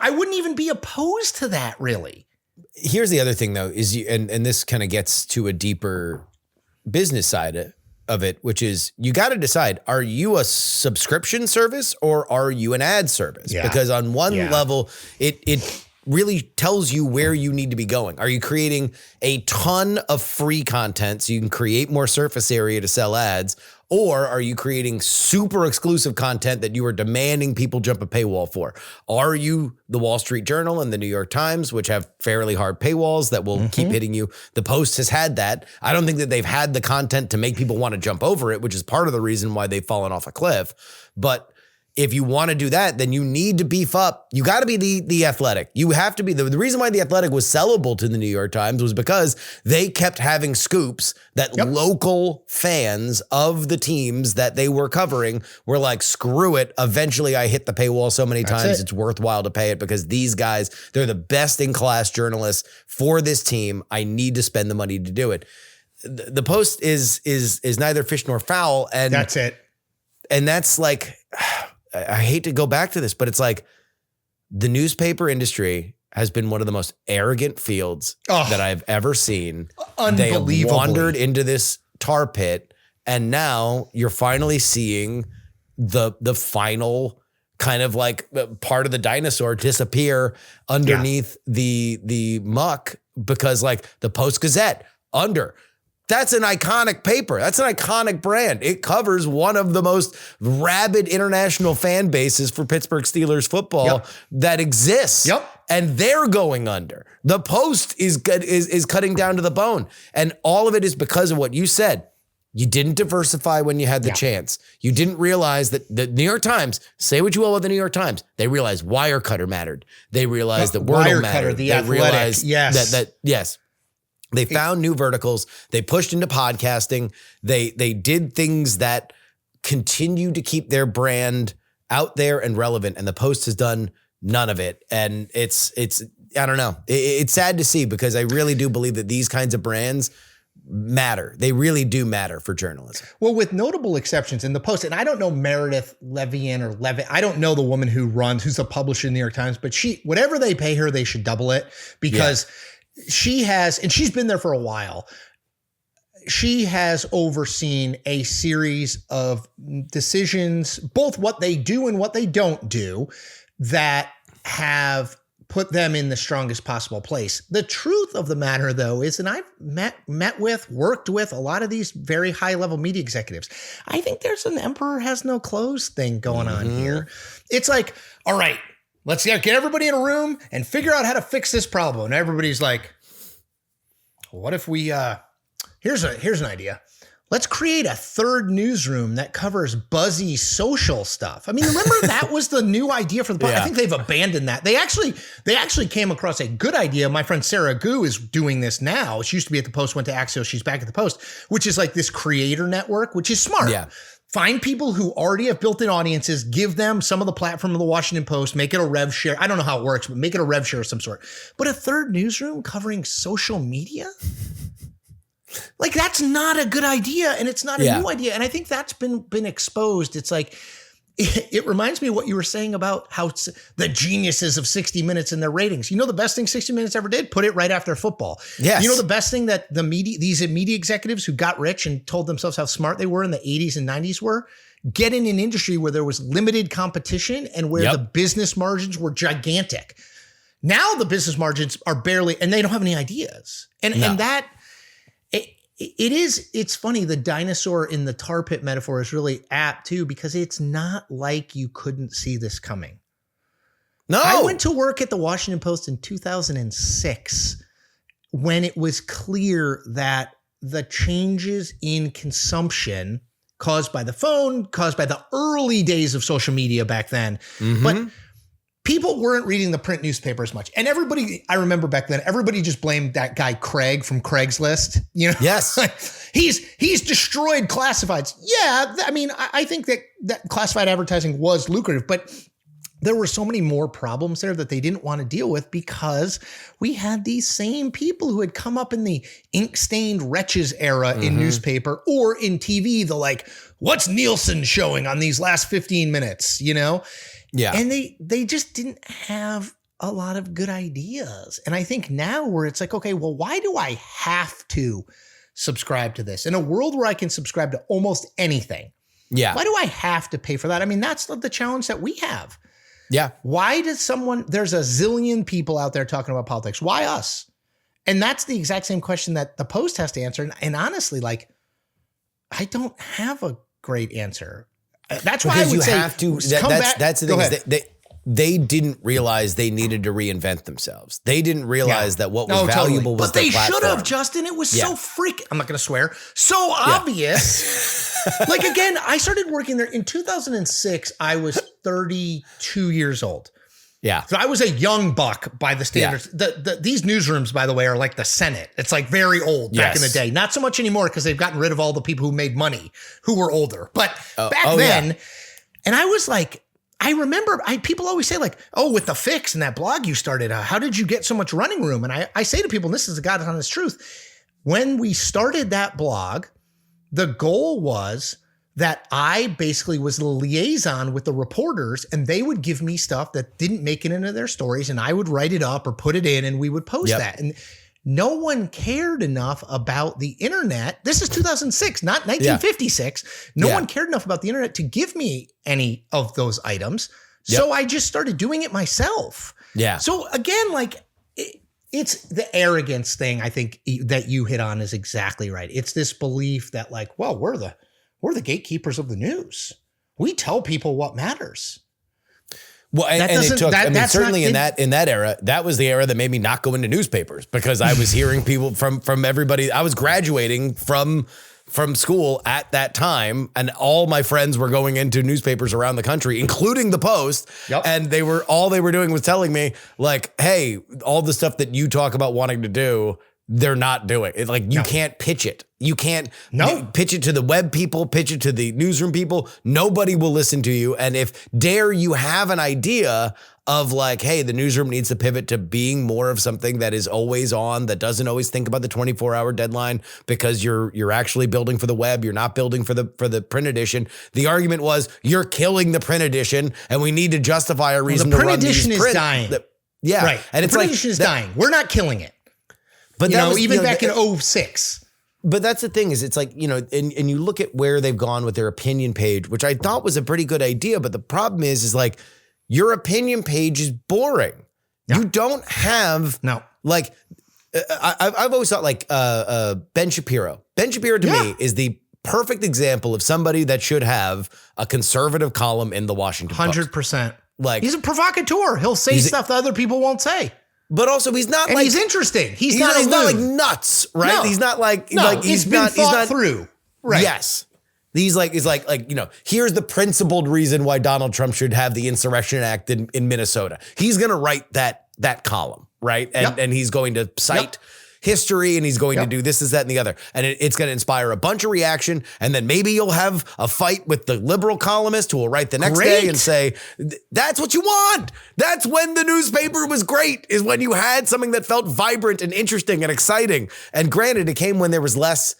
wouldn't even be opposed to that really. Here's the other thing though, is and this kind of gets to a deeper business side of it, which is you got to decide, are you a subscription service or are you an ad service? Because on one level, it really tells you where you need to be going. Are you creating a ton of free content so you can create more surface area to sell ads? Or are you creating super exclusive content that you are demanding people jump a paywall for? Are you the Wall Street Journal and the New York Times, which have fairly hard paywalls that will keep hitting you? The Post has had that. I don't think that they've had the content to make people want to jump over it, which is part of the reason why they've fallen off a cliff. But if you want to do that, then you need to beef up. You got to be the Athletic. You have to be the reason why the Athletic was sellable to the New York Times was because they kept having scoops that local fans of the teams that they were covering were like, screw it. Eventually I hit the paywall so many times it's worthwhile to pay it because these guys, they're the best in class journalists for this team. I need to spend the money to do it. The Post is neither fish nor fowl. And that's it. And that's like, I hate to go back to this, but it's like the newspaper industry has been one of the most arrogant fields that I've ever seen. Unbelievable. They have wandered into this tar pit, and now you're finally seeing the final kind of like part of the dinosaur disappear underneath the muck because like the Post-Gazette that's an iconic paper. That's an iconic brand. It covers one of the most rabid international fan bases for Pittsburgh Steelers football that exists. And they're going under. The Post is cutting down to the bone. And all of it is because of what you said. You didn't diversify when you had the chance. You didn't realize that the New York Times, say what you will about the New York Times, they realized Wirecutter mattered. They realized that Wordle mattered. The they Athletic, realized that they found new verticals. They pushed into podcasting. They did things that continue to keep their brand out there and relevant. And the Post has done none of it. And it's I don't know. It's sad to see because I really do believe that these kinds of brands matter. They really do matter for journalism. Well, with notable exceptions in the Post, and I don't know Meredith Levin. I don't know the woman who's the publisher in the New York Times, but whatever they pay her, they should double it because she has, and she's been there for a while. She has overseen a series of decisions, both what they do and what they don't do, that have put them in the strongest possible place. The truth of the matter, though, is, and I've worked with a lot of these very high-level media executives. I think there's an emperor has no clothes thing going on here. It's like, all right, let's get everybody in a room and figure out how to fix this problem. And everybody's like, what if we, here's an idea. Let's create a third newsroom that covers buzzy social stuff. I mean, remember that was the new idea for the Post. I think they've abandoned that. They actually came across a good idea. My friend Sarah Gu is doing this now. She used to be at the Post, went to Axios. She's back at the Post, which is like this creator network, which is smart. Yeah. Find people who already have built-in audiences, give them some of the platform of the Washington Post, make it a rev share. I don't know how it works, but make it a rev share of some sort. But a third newsroom covering social media? Like, that's not a good idea, and it's not a new idea. And I think that's been exposed. It's like, it reminds me of what you were saying about how the geniuses of 60 Minutes and their ratings. You know the best thing 60 Minutes ever did? Put it right after football. Yes. You know the best thing that these media executives who got rich and told themselves how smart they were in the 80s and 90s were? Get in an industry where there was limited competition and where the business margins were gigantic. Now the business margins are barely, and they don't have any ideas. And that... It's funny. The dinosaur in the tar pit metaphor is really apt too, because it's not like you couldn't see this coming. No, I went to work at the Washington Post in 2006 when it was clear that the changes in consumption caused by the phone, caused by the early days of social media back then, but people weren't reading the print newspaper as much. And everybody, I remember back then, everybody just blamed that guy Craig from Craigslist. You know, yes, he's destroyed classifieds. Yeah, I mean, I think that classified advertising was lucrative, but there were so many more problems there that they didn't want to deal with because we had these same people who had come up in the ink-stained wretches era in newspaper or in TV. The like, what's Nielsen showing on these last 15 minutes? You know. Yeah. And they just didn't have a lot of good ideas. And I think now where it's like, okay, well, why do I have to subscribe to this? In a world where I can subscribe to almost anything. Yeah. Why do I have to pay for that? I mean, that's the challenge that we have. Yeah. Why does there's a zillion people out there talking about politics. Why us? And that's the exact same question that the Post has to answer. And honestly, like, I don't have a great answer. That's why I would say have to. That's the thing. they didn't realize they needed to reinvent themselves. They didn't realize that what was valuable was their platform. But they should have, Justin. It was so I'm not going to swear. So obvious. Like, again, I started working there in 2006. I was 32 years old. Yeah. So I was a young buck by the standards. These newsrooms, by the way, are like the Senate. It's like very old back in the day. Not so much anymore because they've gotten rid of all the people who made money who were older. But back then, and I was like, I remember people always say like, oh, with the Fix and that blog you started, how did you get so much running room? And I say to people, and this is the God's honest truth, when we started that blog, the goal was that I basically was the liaison with the reporters, and they would give me stuff that didn't make it into their stories, and I would write it up or put it in, and we would post that. And no one cared enough about the internet. This is 2006, not 1956. No one cared enough about the internet to give me any of those items. So I just started doing it myself. Yeah. So again, like it's the arrogance thing. I think that you hit on is exactly right. It's this belief that like, well, we're the gatekeepers of the news. We tell people what matters. Well, and it took, certainly in that era, that was the era that made me not go into newspapers because I was hearing people from everybody. I was graduating from school at that time, and all my friends were going into newspapers around the country, including the Post. And they were doing was telling me like, hey, all the stuff that you talk about wanting to do, they're not doing it. Like you can't pitch it. You can't pitch it to the web people, pitch it to the newsroom people. Nobody will listen to you. And if you have an idea of like, hey, the newsroom needs to pivot to being more of something that is always on, that doesn't always think about the 24-hour deadline because you're actually building for the web. You're not building for the print edition. The argument was you're killing the print edition and we need to justify a reason to run these print. The print edition is dying. Right. And the print edition is dying. We're not killing it. But even back in 06. But that's the thing is it's like, and you look at where they've gone with their opinion page, which I thought was a pretty good idea. But the problem is like your opinion page is boring. Yeah. You don't have like I've always thought like Ben Shapiro. Ben Shapiro to me is the perfect example of somebody that should have a conservative column in the Washington Post. 100%. Like he's a provocateur. He'll say stuff that other people won't say. But also, he's not and like he's interesting. He's not like nuts, right? No. He's not like he's been thought through, right? Yes, he's like here's the principled reason why Donald Trump should have the Insurrection Act in Minnesota. He's going to write that column, right? And he's going to cite history, and he's going to do this, that, and the other. And it's going to inspire a bunch of reaction. And then maybe you'll have a fight with the liberal columnist who will write the next day and say, that's what you want. That's when the newspaper was great, is when you had something that felt vibrant and interesting and exciting. And granted, it came when there was less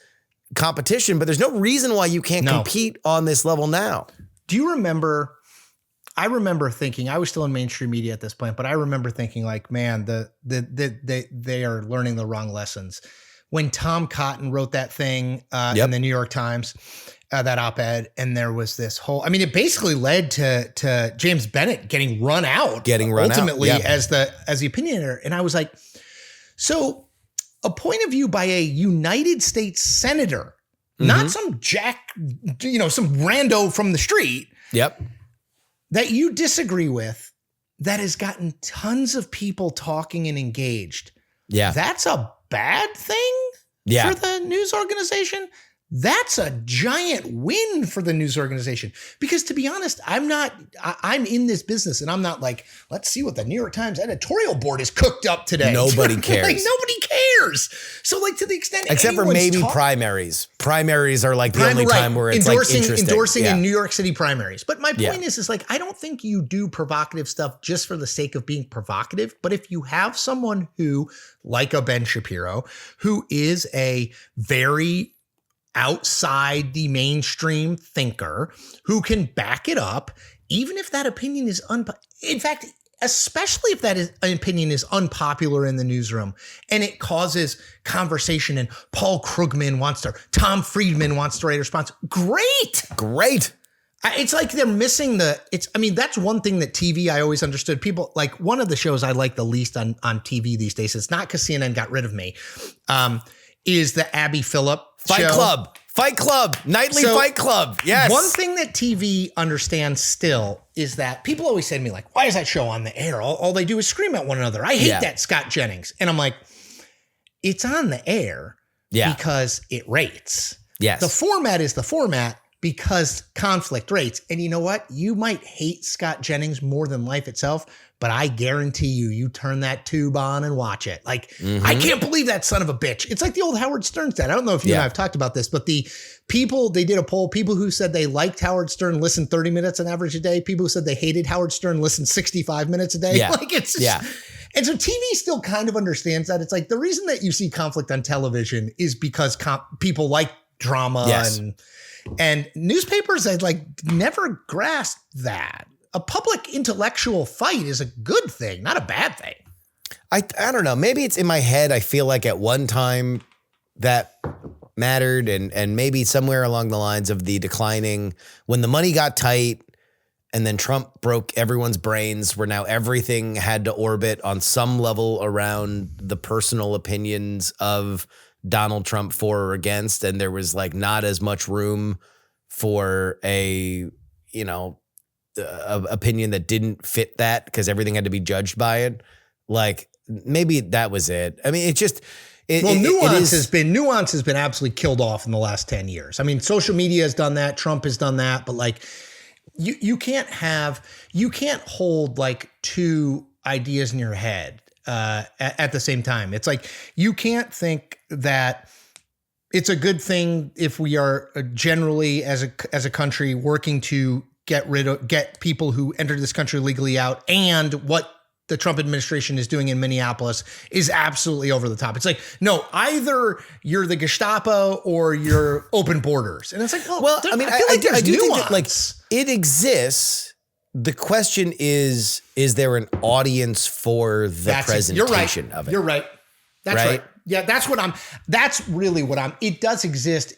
competition, but there's no reason why you can't compete on this level now. Do you remember... I remember thinking, I was still in mainstream media at this point, but I remember thinking like, man, they are learning the wrong lessons. When Tom Cotton wrote that thing in the New York Times, that op-ed, and there was this whole, it basically led to James Bennett getting run out ultimately as the opinion editor. And I was like, so a point of view by a United States senator, not some some rando from the street. That you disagree with, that has gotten tons of people talking and engaged. Yeah. That's a bad thing for the news organization. That's a giant win for the news organization. Because to be honest, I'm in this business and I'm not like, let's see what the New York Times editorial board is cooked up today. Nobody cares. Like nobody cares. So like to the extent except for maybe primaries. Primaries are like the only time where it's endorsing in New York City primaries. But my point is like, I don't think you do provocative stuff just for the sake of being provocative. But if you have someone who, like a Ben Shapiro, who is a very outside the mainstream thinker who can back it up, even if that opinion is in fact, especially if that opinion is unpopular in the newsroom and it causes conversation and Paul Krugman Tom Friedman wants to write a response. Great. It's like they're missing that's one thing that TV, I always understood. People like one of the shows I like the least on TV these days, it's not because CNN got rid of me, is the Abby Phillip Fight show. Club. Fight Club, nightly Fight Club. Yes. One thing that TV understands still is that people always say to me, like, why is that show on the air? All they do is scream at one another. I hate that, Scott Jennings. And I'm like, it's on the air because it rates. Yes. The format is the format because conflict rates. And you know what? You might hate Scott Jennings more than life itself, but I guarantee you turn that tube on and watch it. Like, I can't believe that son of a bitch. It's like the old Howard Stern said. I don't know if you and I have talked about this, but the people, they did a poll, people who said they liked Howard Stern listened 30 minutes on average a day. People who said they hated Howard Stern listened 65 minutes a day. Yeah. Like, it's just, and so TV still kind of understands that. It's like the reason that you see conflict on television is because people like drama and newspapers had like never grasped that. A public intellectual fight is a good thing, not a bad thing. I don't know. Maybe it's in my head. I feel like at one time that mattered and maybe somewhere along the lines of the declining when the money got tight and then Trump broke everyone's brains where now everything had to orbit on some level around the personal opinions of Donald Trump for or against. And there was like not as much room for a opinion that didn't fit that because everything had to be judged by it. Like maybe that was it. I mean, nuance has been absolutely killed off in the last 10 years. I mean, social media has done that. Trump has done that, but like you can't hold like two ideas in your head at the same time. It's like, you can't think that it's a good thing if we are generally as a country working to get people who entered this country legally out, and what the Trump administration is doing in Minneapolis is absolutely over the top. It's like, no, either you're the Gestapo or you're open borders. And it's like, well I mean, I feel like there's do nuance. think that like it exists. The question is there an audience for the presentation of it? You're right. That's right. Yeah, that's really what it does exist.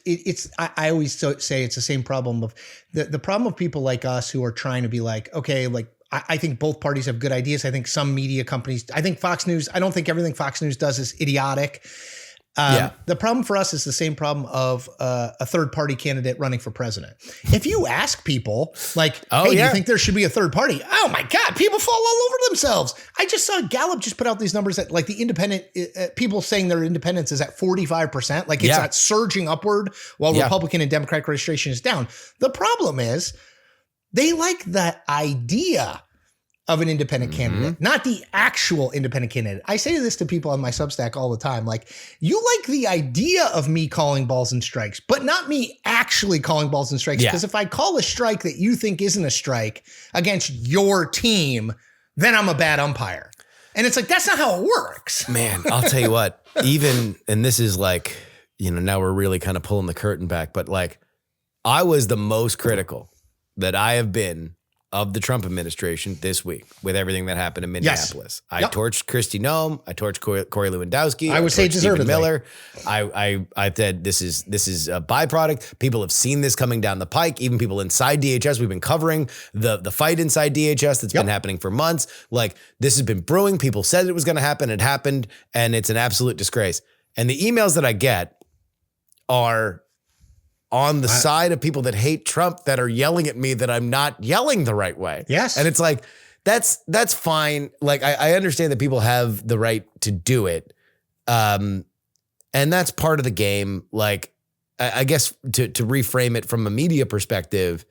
I always say it's the same problem of the problem of people like us who are trying to be like, okay, like I think both parties have good ideas. I think some media companies, I think Fox News, I don't think everything Fox News does is idiotic. The problem for us is the same problem of a third party candidate running for president. If you ask people like, hey, do you think there should be a third party? Oh my God, people fall all over themselves. I just saw Gallup just put out these numbers that like the independent people saying their independence is at 45%. Like it's not surging upward while Republican and Democratic registration is down. The problem is they like the idea of an independent candidate, not the actual independent candidate. I say this to people on my Substack all the time. Like, you like the idea of me calling balls and strikes, but not me actually calling balls and strikes. Because if I call a strike that you think isn't a strike against your team, then I'm a bad umpire. And it's like, that's not how it works. Man, I'll tell you what, and this is like, now we're really kind of pulling the curtain back, but like, I was the most critical that I have been of the Trump administration this week with everything that happened in Minneapolis. I torched Kristi Noem. I torched Corey Lewandowski. I would say deservedly. Miller. I said this is a byproduct. People have seen this coming down the pike. Even people inside DHS. We've been covering the fight inside DHS that's been happening for months. Like, this has been brewing. People said it was going to happen. It happened, and it's an absolute disgrace. And the emails that I get are on the side of people that hate Trump that are yelling at me that I'm not yelling the right way. Yes. And it's like, that's fine. Like, I understand that people have the right to do it. And that's part of the game. Like, I guess to reframe it from a media perspective,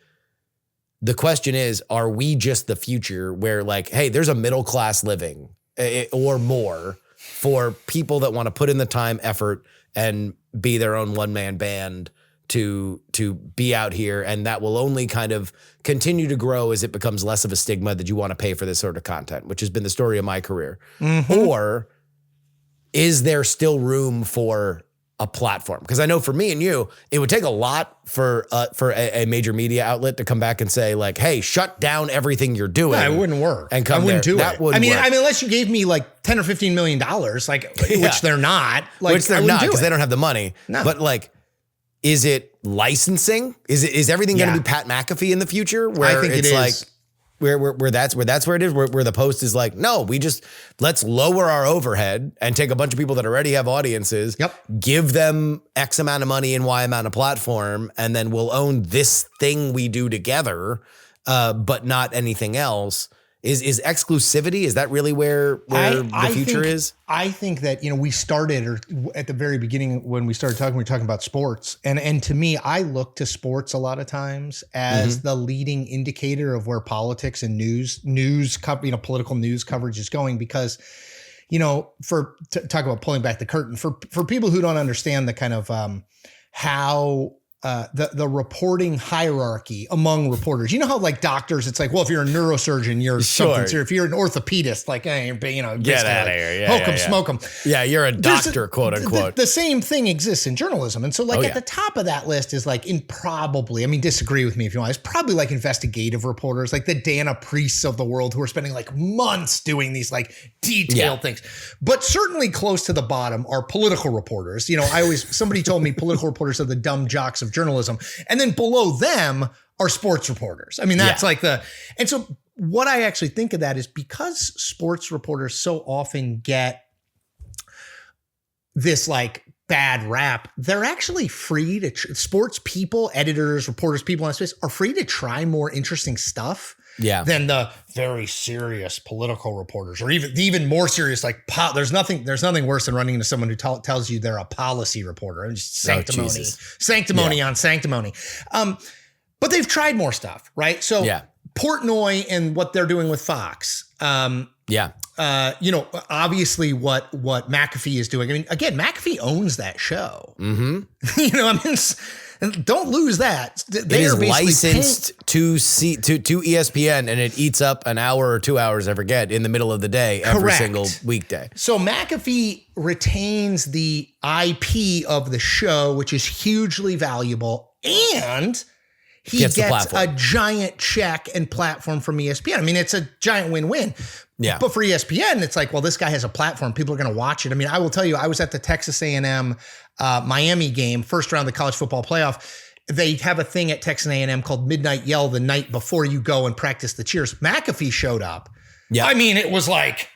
the question is, are we just the future where like, hey, there's a middle class living or more for people that want to put in the time, effort, and be their own one-man band to be out here, and that will only kind of continue to grow as it becomes less of a stigma that you want to pay for this sort of content, which has been the story of my career. Or is there still room for a platform? Because I know for me and you, it would take a lot for a major media outlet to come back and say like, hey, shut down everything you're doing. No, it wouldn't work. And come I wouldn't there. do That it. wouldn't work. I mean, unless you gave me like $10 or $15 million, like which they're not. Like, which they're not because they don't have the money. No. But like, is it licensing? Is everything going to be Pat McAfee in the future? Where I think it's it is. like, where that's where it is, where the Post is like, no, let's lower our overhead and take a bunch of people that already have audiences, give them X amount of money and Y amount of platform, and then we'll own this thing we do together, but not anything else. Is exclusivity, is that really where the future is? I think that, we started, or at the very beginning when we started talking, we were talking about sports. And to me, I look to sports a lot of times as the leading indicator of where politics and political news coverage is going. Because, talk about pulling back the curtain, for people who don't understand the kind of how the reporting hierarchy among reporters. You know how like doctors, it's like, well, if you're a neurosurgeon, you're something. So if you're an orthopedist, like, hey, get out of here. Poke them, smoke them. Yeah, you're a doctor, quote unquote. The same thing exists in journalism. And so like at the top of that list is like disagree with me if you want. It's probably like investigative reporters, like the Dana Priests of the world who are spending like months doing these like detailed things. But certainly close to the bottom are political reporters. Somebody told me political reporters are the dumb jocks of journalism. And then below them are sports reporters. I mean, that's and so what I actually think of that is because sports reporters so often get this like bad rap, they're actually free to, sports people, editors, reporters, people in that space are free to try more interesting stuff than the very serious political reporters, or even more serious. Like there's nothing worse than running into someone who tells you they're a policy reporter. Just sanctimony on sanctimony. But they've tried more stuff, right? So Portnoy and what they're doing with Fox. Obviously what McAfee is doing. I mean, again, McAfee owns that show. Don't lose that. They is licensed to ESPN, and it eats up an hour or 2 hours I forget in the middle of the day every single weekday. So McAfee retains the IP of the show, which is hugely valuable, and he gets a giant check and platform from ESPN. I mean, it's a giant win-win. Yeah. But for ESPN, it's like, well, this guy has a platform. People are going to watch it. I mean, I will tell you, I was at the Texas A&M Miami game, first round of the college football playoff. They have a thing at Texas A&M called Midnight Yell the night before you go and practice the cheers. McAfee showed up. Yeah. I mean, it was like,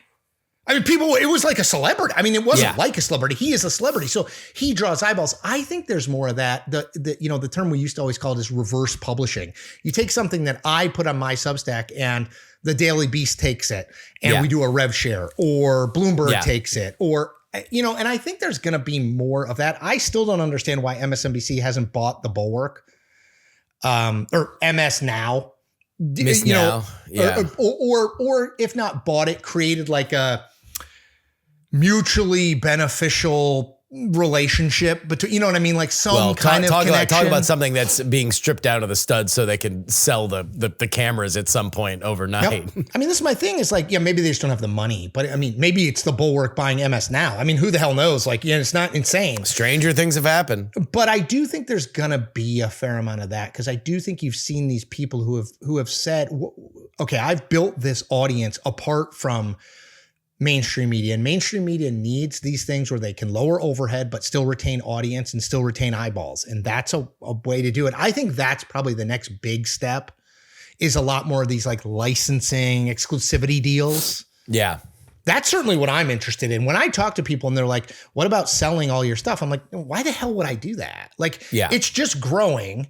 it was like a celebrity. I mean, it wasn't like a celebrity. He is a celebrity. So he draws eyeballs. I think there's more of that. The term we used to always call it is reverse publishing. You take something that I put on my Substack and the Daily Beast takes it and we do a rev share, or Bloomberg takes it, or, and I think there's going to be more of that. I still don't understand why MSNBC hasn't bought the Bulwark, or MS Now. Now. Or if not bought it, created like a mutually beneficial relationship between, you know what I mean? Like some kind of connection. Talk about something that's being stripped out of the studs so they can sell the cameras at some point overnight. Yep. I mean, this is my thing is like, maybe they just don't have the money, but I mean, maybe it's the Bulwark buying MS Now. I mean, who the hell knows? Like, it's not insane. Stranger things have happened. But I do think there's going to be a fair amount of that, because I do think you've seen these people who have said, okay, I've built this audience apart from mainstream media, and mainstream media needs these things where they can lower overhead but still retain audience and still retain eyeballs, and that's a way to do it. I think that's probably the next big step, is a lot more of these like licensing exclusivity deals. That's certainly what I'm interested in. When I talk to people and they're like, what about selling all your stuff? I'm like, why the hell would I do that? Like, it's just growing.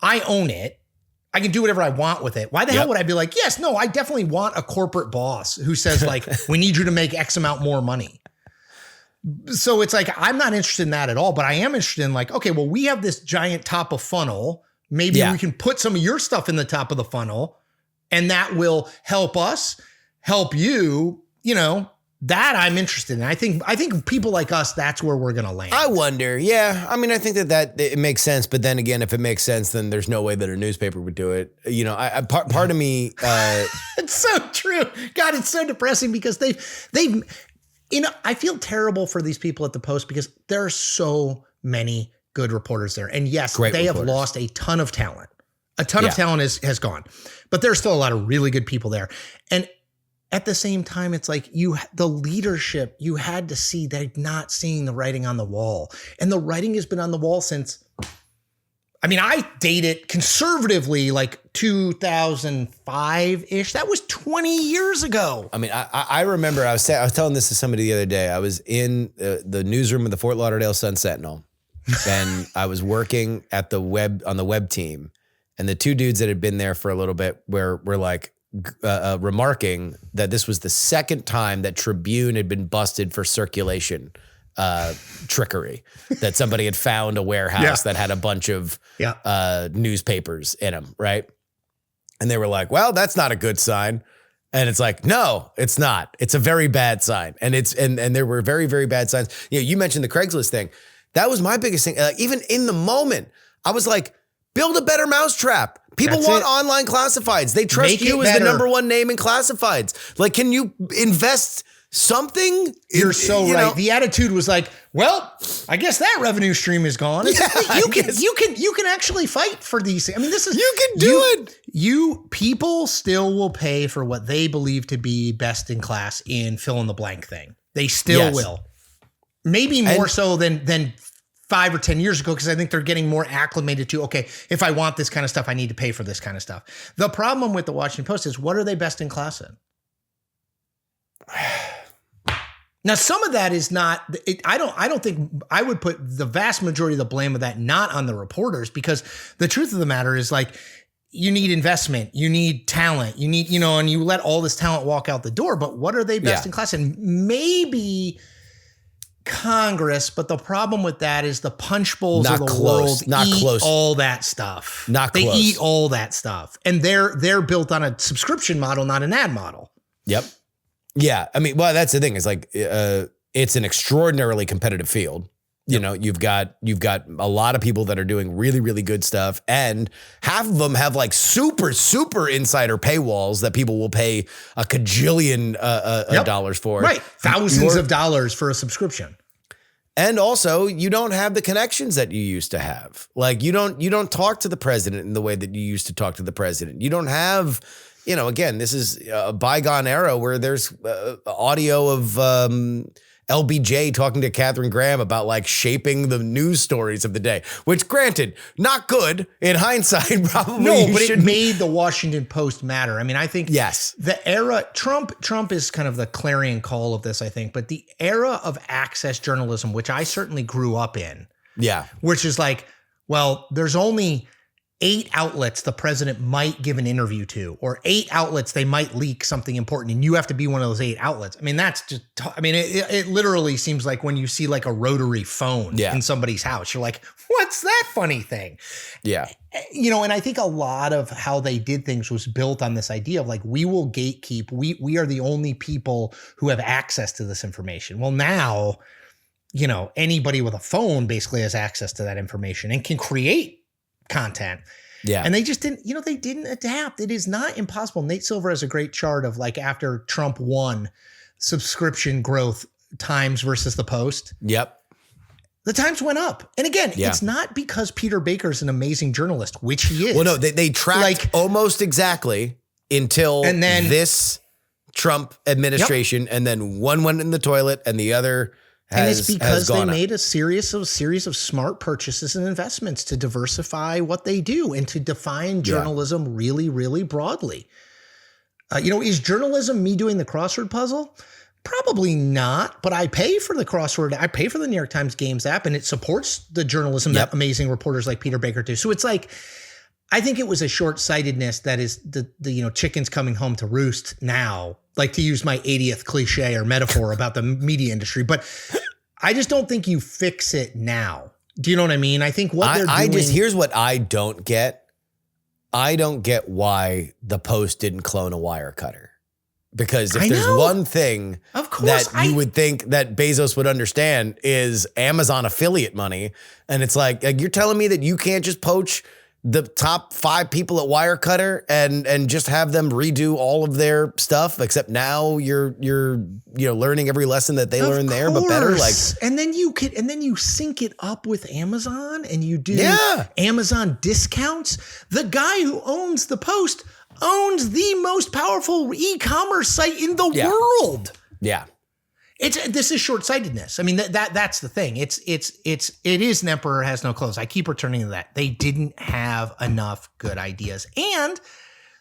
I own it. I can do whatever I want with it. Why the hell would I be like, yes, no, I definitely want a corporate boss who says like, we need you to make X amount more money. So it's like, I'm not interested in that at all, but I am interested in like, okay, well, we have this giant top of funnel. Maybe we can put some of your stuff in the top of the funnel, and that will help us, help you, that I'm interested in. I think people like us, that's where we're going to land. I wonder. Yeah. I mean, I think that it makes sense. But then again, if it makes sense, then there's no way that a newspaper would do it. Part of me. It's so true. God, it's so depressing because they've, I feel terrible for these people at the Post, because there are so many good reporters there. And yes, they have lost a ton of talent. A ton of talent has gone, but there's still a lot of really good people there. And at the same time, it's like the leadership, you had to see, they're not seeing the writing on the wall. And the writing has been on the wall since, I mean, I date it conservatively like 2005-ish. That was 20 years ago. I mean, I remember I was telling this to somebody the other day. I was in the newsroom of the Fort Lauderdale Sun-Sentinel, and I was working at the on the web team, and the two dudes that had been there for a little bit were like remarking that this was the second time that Tribune had been busted for circulation trickery, that somebody had found a warehouse that had a bunch of newspapers in them, right? And they were like, well, that's not a good sign. And it's like, no, it's not. It's a very bad sign. And and there were very, very bad signs. You know, you mentioned the Craigslist thing. That was my biggest thing. Even in the moment, I was like, build a better mousetrap. People want online classifieds. They trust you as the number one name in classifieds. Like, can you invest something? You're so right. The attitude was like, well, I guess that revenue stream is gone. You can actually fight for these. I mean, this is, you can do it. People still will pay for what they believe to be best in class in fill in the blank thing. They still will. Maybe more so than 5 or 10 years ago, because I think they're getting more acclimated to, okay, if I want this kind of stuff, I need to pay for this kind of stuff. The problem with the Washington Post is, what are they best in class in? Now, some of that is not, I don't think I would put the vast majority of the blame of that not on the reporters, because the truth of the matter is, like, you need investment, you need talent, you need, and you let all this talent walk out the door, but what are they best in class in? Maybe Congress, but the problem with that is the punch bowls of the world eat all that stuff. They eat all that stuff, and they're built on a subscription model, not an ad model. Yep. Yeah. I mean, well, that's the thing. It's like it's an extraordinarily competitive field. You know, you've got a lot of people that are doing really, really good stuff, and half of them have like super, super insider paywalls that people will pay a cajillion dollars for. Right. Thousands of dollars for a subscription. And also, you don't have the connections that you used to have. Like, you don't talk to the president in the way that you used to talk to the president. You don't have, again, this is a bygone era where there's audio of LBJ talking to Katharine Graham about like shaping the news stories of the day, which, granted, not good in hindsight, probably. No, but it made the Washington Post matter. I mean, I think the era, Trump is kind of the clarion call of this, I think, but the era of access journalism, which I certainly grew up in, which is like, well, there's only 8 outlets the president might give an interview to, or 8 outlets they might leak something important, and you have to be one of those 8 outlets. I mean, that's just, it literally seems like when you see like a rotary phone in somebody's house, you're like, what's that funny thing? Yeah. And I think a lot of how they did things was built on this idea of like, we will gatekeep. We are the only people who have access to this information. Well, now, anybody with a phone basically has access to that information and can create content. Yeah. And they just didn't, they didn't adapt. It is not impossible. Nate Silver has a great chart of like after Trump won, subscription growth Times versus the Post. Yep. The Times went up. And again, it's not because Peter Baker's an amazing journalist, which he is. Well, no, they tracked like, almost exactly until this Trump administration, and then one went in the toilet and the other and it's because they made a series of smart purchases and investments to diversify what they do and to define journalism really, really broadly. Is journalism me doing the crossword puzzle? Probably not, but I pay for the crossword. I pay for the New York Times Games app, and it supports the journalism that amazing reporters like Peter Baker do. So it's like, I think it was a short-sightedness that is the chickens coming home to roost now, like to use my 80th cliche or metaphor about the media industry. But I just don't think you fix it now. Do you know what I mean? I think what they're doing. Here's what I don't get. I don't get why the Post didn't clone a wire cutter. Because if there's one thing that you would think that Bezos would understand is Amazon affiliate money. And it's like you're telling me that you can't just poach the top 5 people at Wirecutter and just have them redo all of their stuff, except now you're learning every lesson that they learned there, but better. Like, and then you sync it up with Amazon and you do Amazon discounts. The guy who owns the Post owns the most powerful e-commerce site in the world. Yeah. This is short-sightedness. I mean, that's the thing. It is an emperor has no clothes. I keep returning to that. They didn't have enough good ideas, and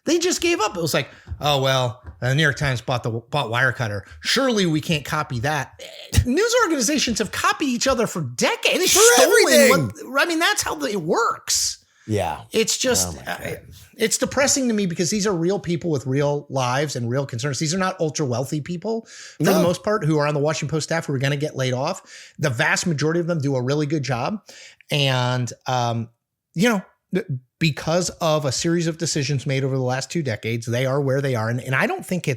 they just gave up. It was like, oh well, the New York Times bought Wirecutter. Surely we can't copy that. News organizations have copied each other for decades. They've stolen everything. I mean, that's how it works. Yeah. It's just, it's depressing to me because these are real people with real lives and real concerns. These are not ultra wealthy people for the most part who are on the Washington Post staff who are going to get laid off. The vast majority of them do a really good job. And, because of a series of decisions made over the last 2 decades, they are where they are. And I don't think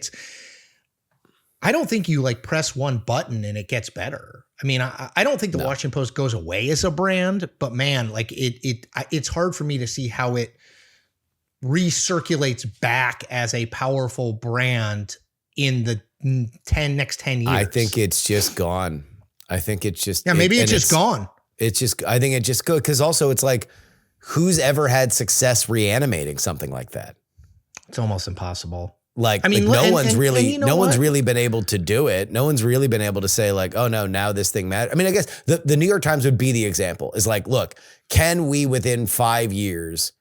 you like press one button and it gets better. I mean, I don't think the Washington Post goes away as a brand, but man, like it's hard for me to see how it recirculates back as a powerful brand in the next 10 years. I think it's just gone. I think it's just, maybe it's just gone. It's just, I think it just goes. Cause also it's like, who's ever had success reanimating something like that? It's almost impossible. Like, no one's really been able to do it. No one's really been able to say like, oh no, now this thing matters. I mean, I guess the New York Times would be the example. Is like, look, can we within 5 years,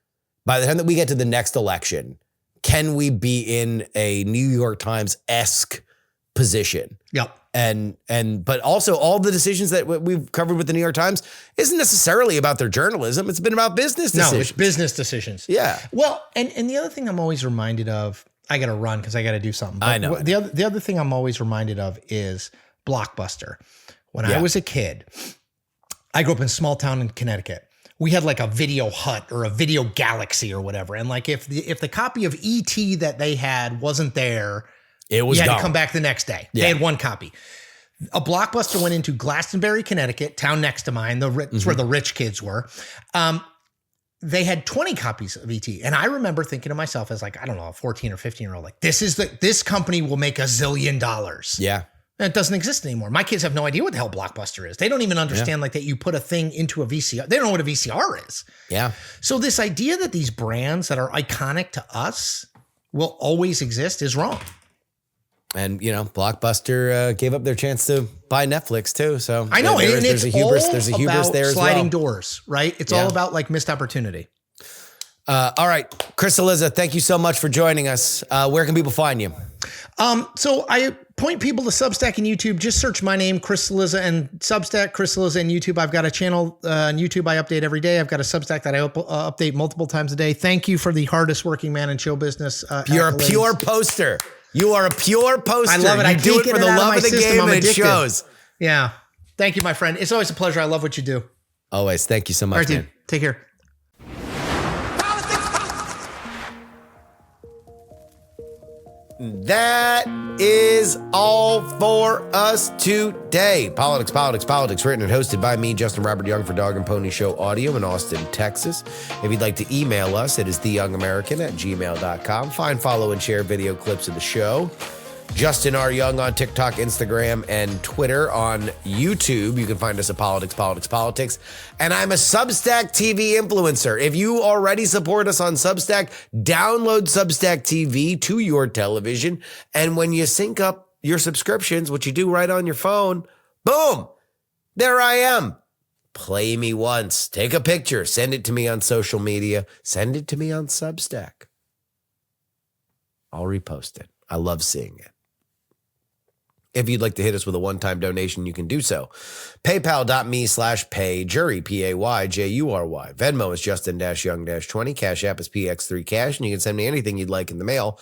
by the time that we get to the next election, can we be in a New York Times-esque position? Yep. But also all the decisions that we've covered with the New York Times isn't necessarily about their journalism. It's been about business decisions. No, it's business decisions. Yeah. Well, and the other thing I'm always reminded of, I got to run because I got to do something. But I know. The other thing I'm always reminded of is Blockbuster. When I was a kid, I grew up in a small town in Connecticut. We had like a Video Hut or a Video Galaxy or whatever. And like if the copy of E.T. that they had wasn't there, it was you had gone. to come back the next day. Yeah. They had one copy. A Blockbuster went into Glastonbury, Connecticut, town next to mine. It's where the rich kids were. They had 20 copies of ET. And I remember thinking to myself as like, I don't know, a 14 or 15-year-old, like this company will make $1 zillion. Yeah. And it doesn't exist anymore. My kids have no idea what the hell Blockbuster is. They don't even understand like that you put a thing into a VCR. They don't know what a VCR is. Yeah. So this idea that these brands that are iconic to us will always exist is wrong. And, Blockbuster gave up their chance to buy Netflix too. So I know. There's a hubris there as well. Sliding doors, right? It's all about like missed opportunity. All right. Chris Cillizza, thank you so much for joining us. Where can people find you? So I point people to Substack and YouTube. Just search my name, Chris Cillizza, and Substack, Chris Cillizza, and YouTube. I've got a channel on YouTube I update every day. I've got a Substack that I update multiple times a day. Thank you for the hardest working man in show business. You're a pure poster. You are a pure poster. I love it. I do it for the love of the game, and it shows. Yeah. Thank you, my friend. It's always a pleasure. I love what you do. Always. Thank you so much, all right, man. dude. Take care. That is all for us today. Politics, written and hosted by me, Justin Robert Young, for Dog and Pony Show Audio in Austin, Texas. If you'd like to email us, it is theyoungamerican@gmail.com. Find, follow, and share video clips of the show. Justin R. Young on TikTok, Instagram, and Twitter. On YouTube, you can find us at Politics. And I'm a Substack TV influencer. If you already support us on Substack, download Substack TV to your television. And when you sync up your subscriptions, which you do right on your phone, boom, there I am. Play me once. Take a picture. Send it to me on social media. Send it to me on Substack. I'll repost it. I love seeing it. If you'd like to hit us with a one-time donation, you can do so. PayPal.me/payjury, PAYJURY. Venmo is Justin-Young-20. Cash App is PX3Cash, and you can send me anything you'd like in the mail.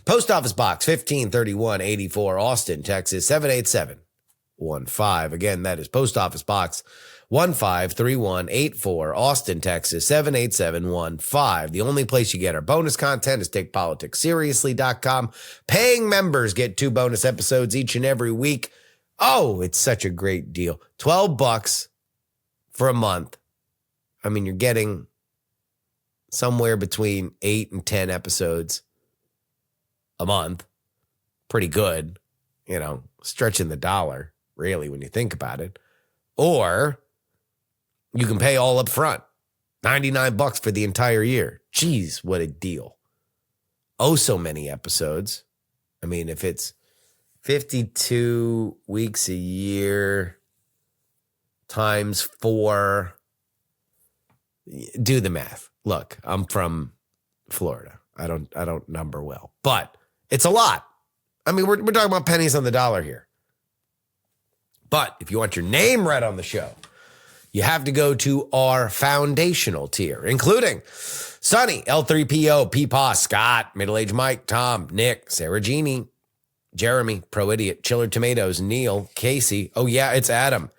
Post Office Box 153184, Austin, Texas 78715. Again, that is Post Office Box 153184, Austin, Texas 78715. The only place you get our bonus content is TakePoliticsSeriously.com. Paying members get 2 bonus episodes each and every week. Oh, it's such a great deal. $12 for a month. I mean, you're getting somewhere between 8 and 10 episodes a month. Pretty good, stretching the dollar, really, when you think about it. Or you can pay all up front. $99 for the entire year. Jeez, what a deal. Oh, so many episodes. I mean, if it's 52 weeks a year times 4. Do the math. Look, I'm from Florida. I don't number well, but it's a lot. I mean, we're talking about pennies on the dollar here. But if you want your name read on the show, you have to go to our foundational tier, including Sonny, L3PO, Peepaw, Scott, Middle-Aged Mike, Tom, Nick, Sarah Jeannie, Jeremy, Pro Idiot, Chiller Tomatoes, Neil, Casey. Oh, yeah, it's Adam.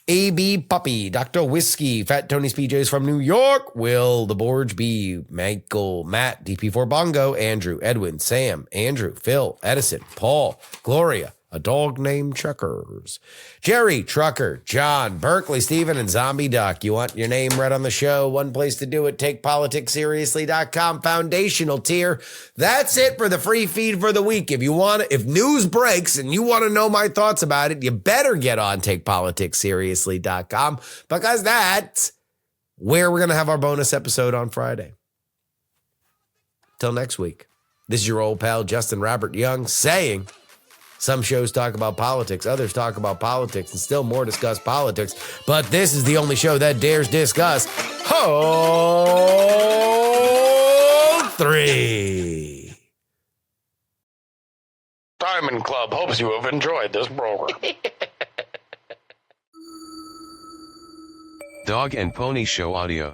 AB Puppy, Dr. Whiskey, Fat Tony's PJs from New York, Will, The Borge B, Michael, Matt, DP4 Bongo, Andrew, Edwin, Sam, Andrew, Phil, Edison, Paul, Gloria, a dog named Checkers, Jerry, Trucker, John, Berkeley, Steven, and Zombie Duck. You want your name read on the show? One place to do it, takepoliticsseriously.com, foundational tier. That's it for the free feed for the week. If news breaks and you want to know my thoughts about it, you better get on takepoliticsseriously.com, because that's where we're going to have our bonus episode on Friday. Till next week, this is your old pal, Justin Robert Young, saying, some shows talk about politics, others talk about politics, and still more discuss politics. But this is the only show that dares discuss Hole 3. Diamond Club hopes you have enjoyed this program. Dog and Pony Show audio.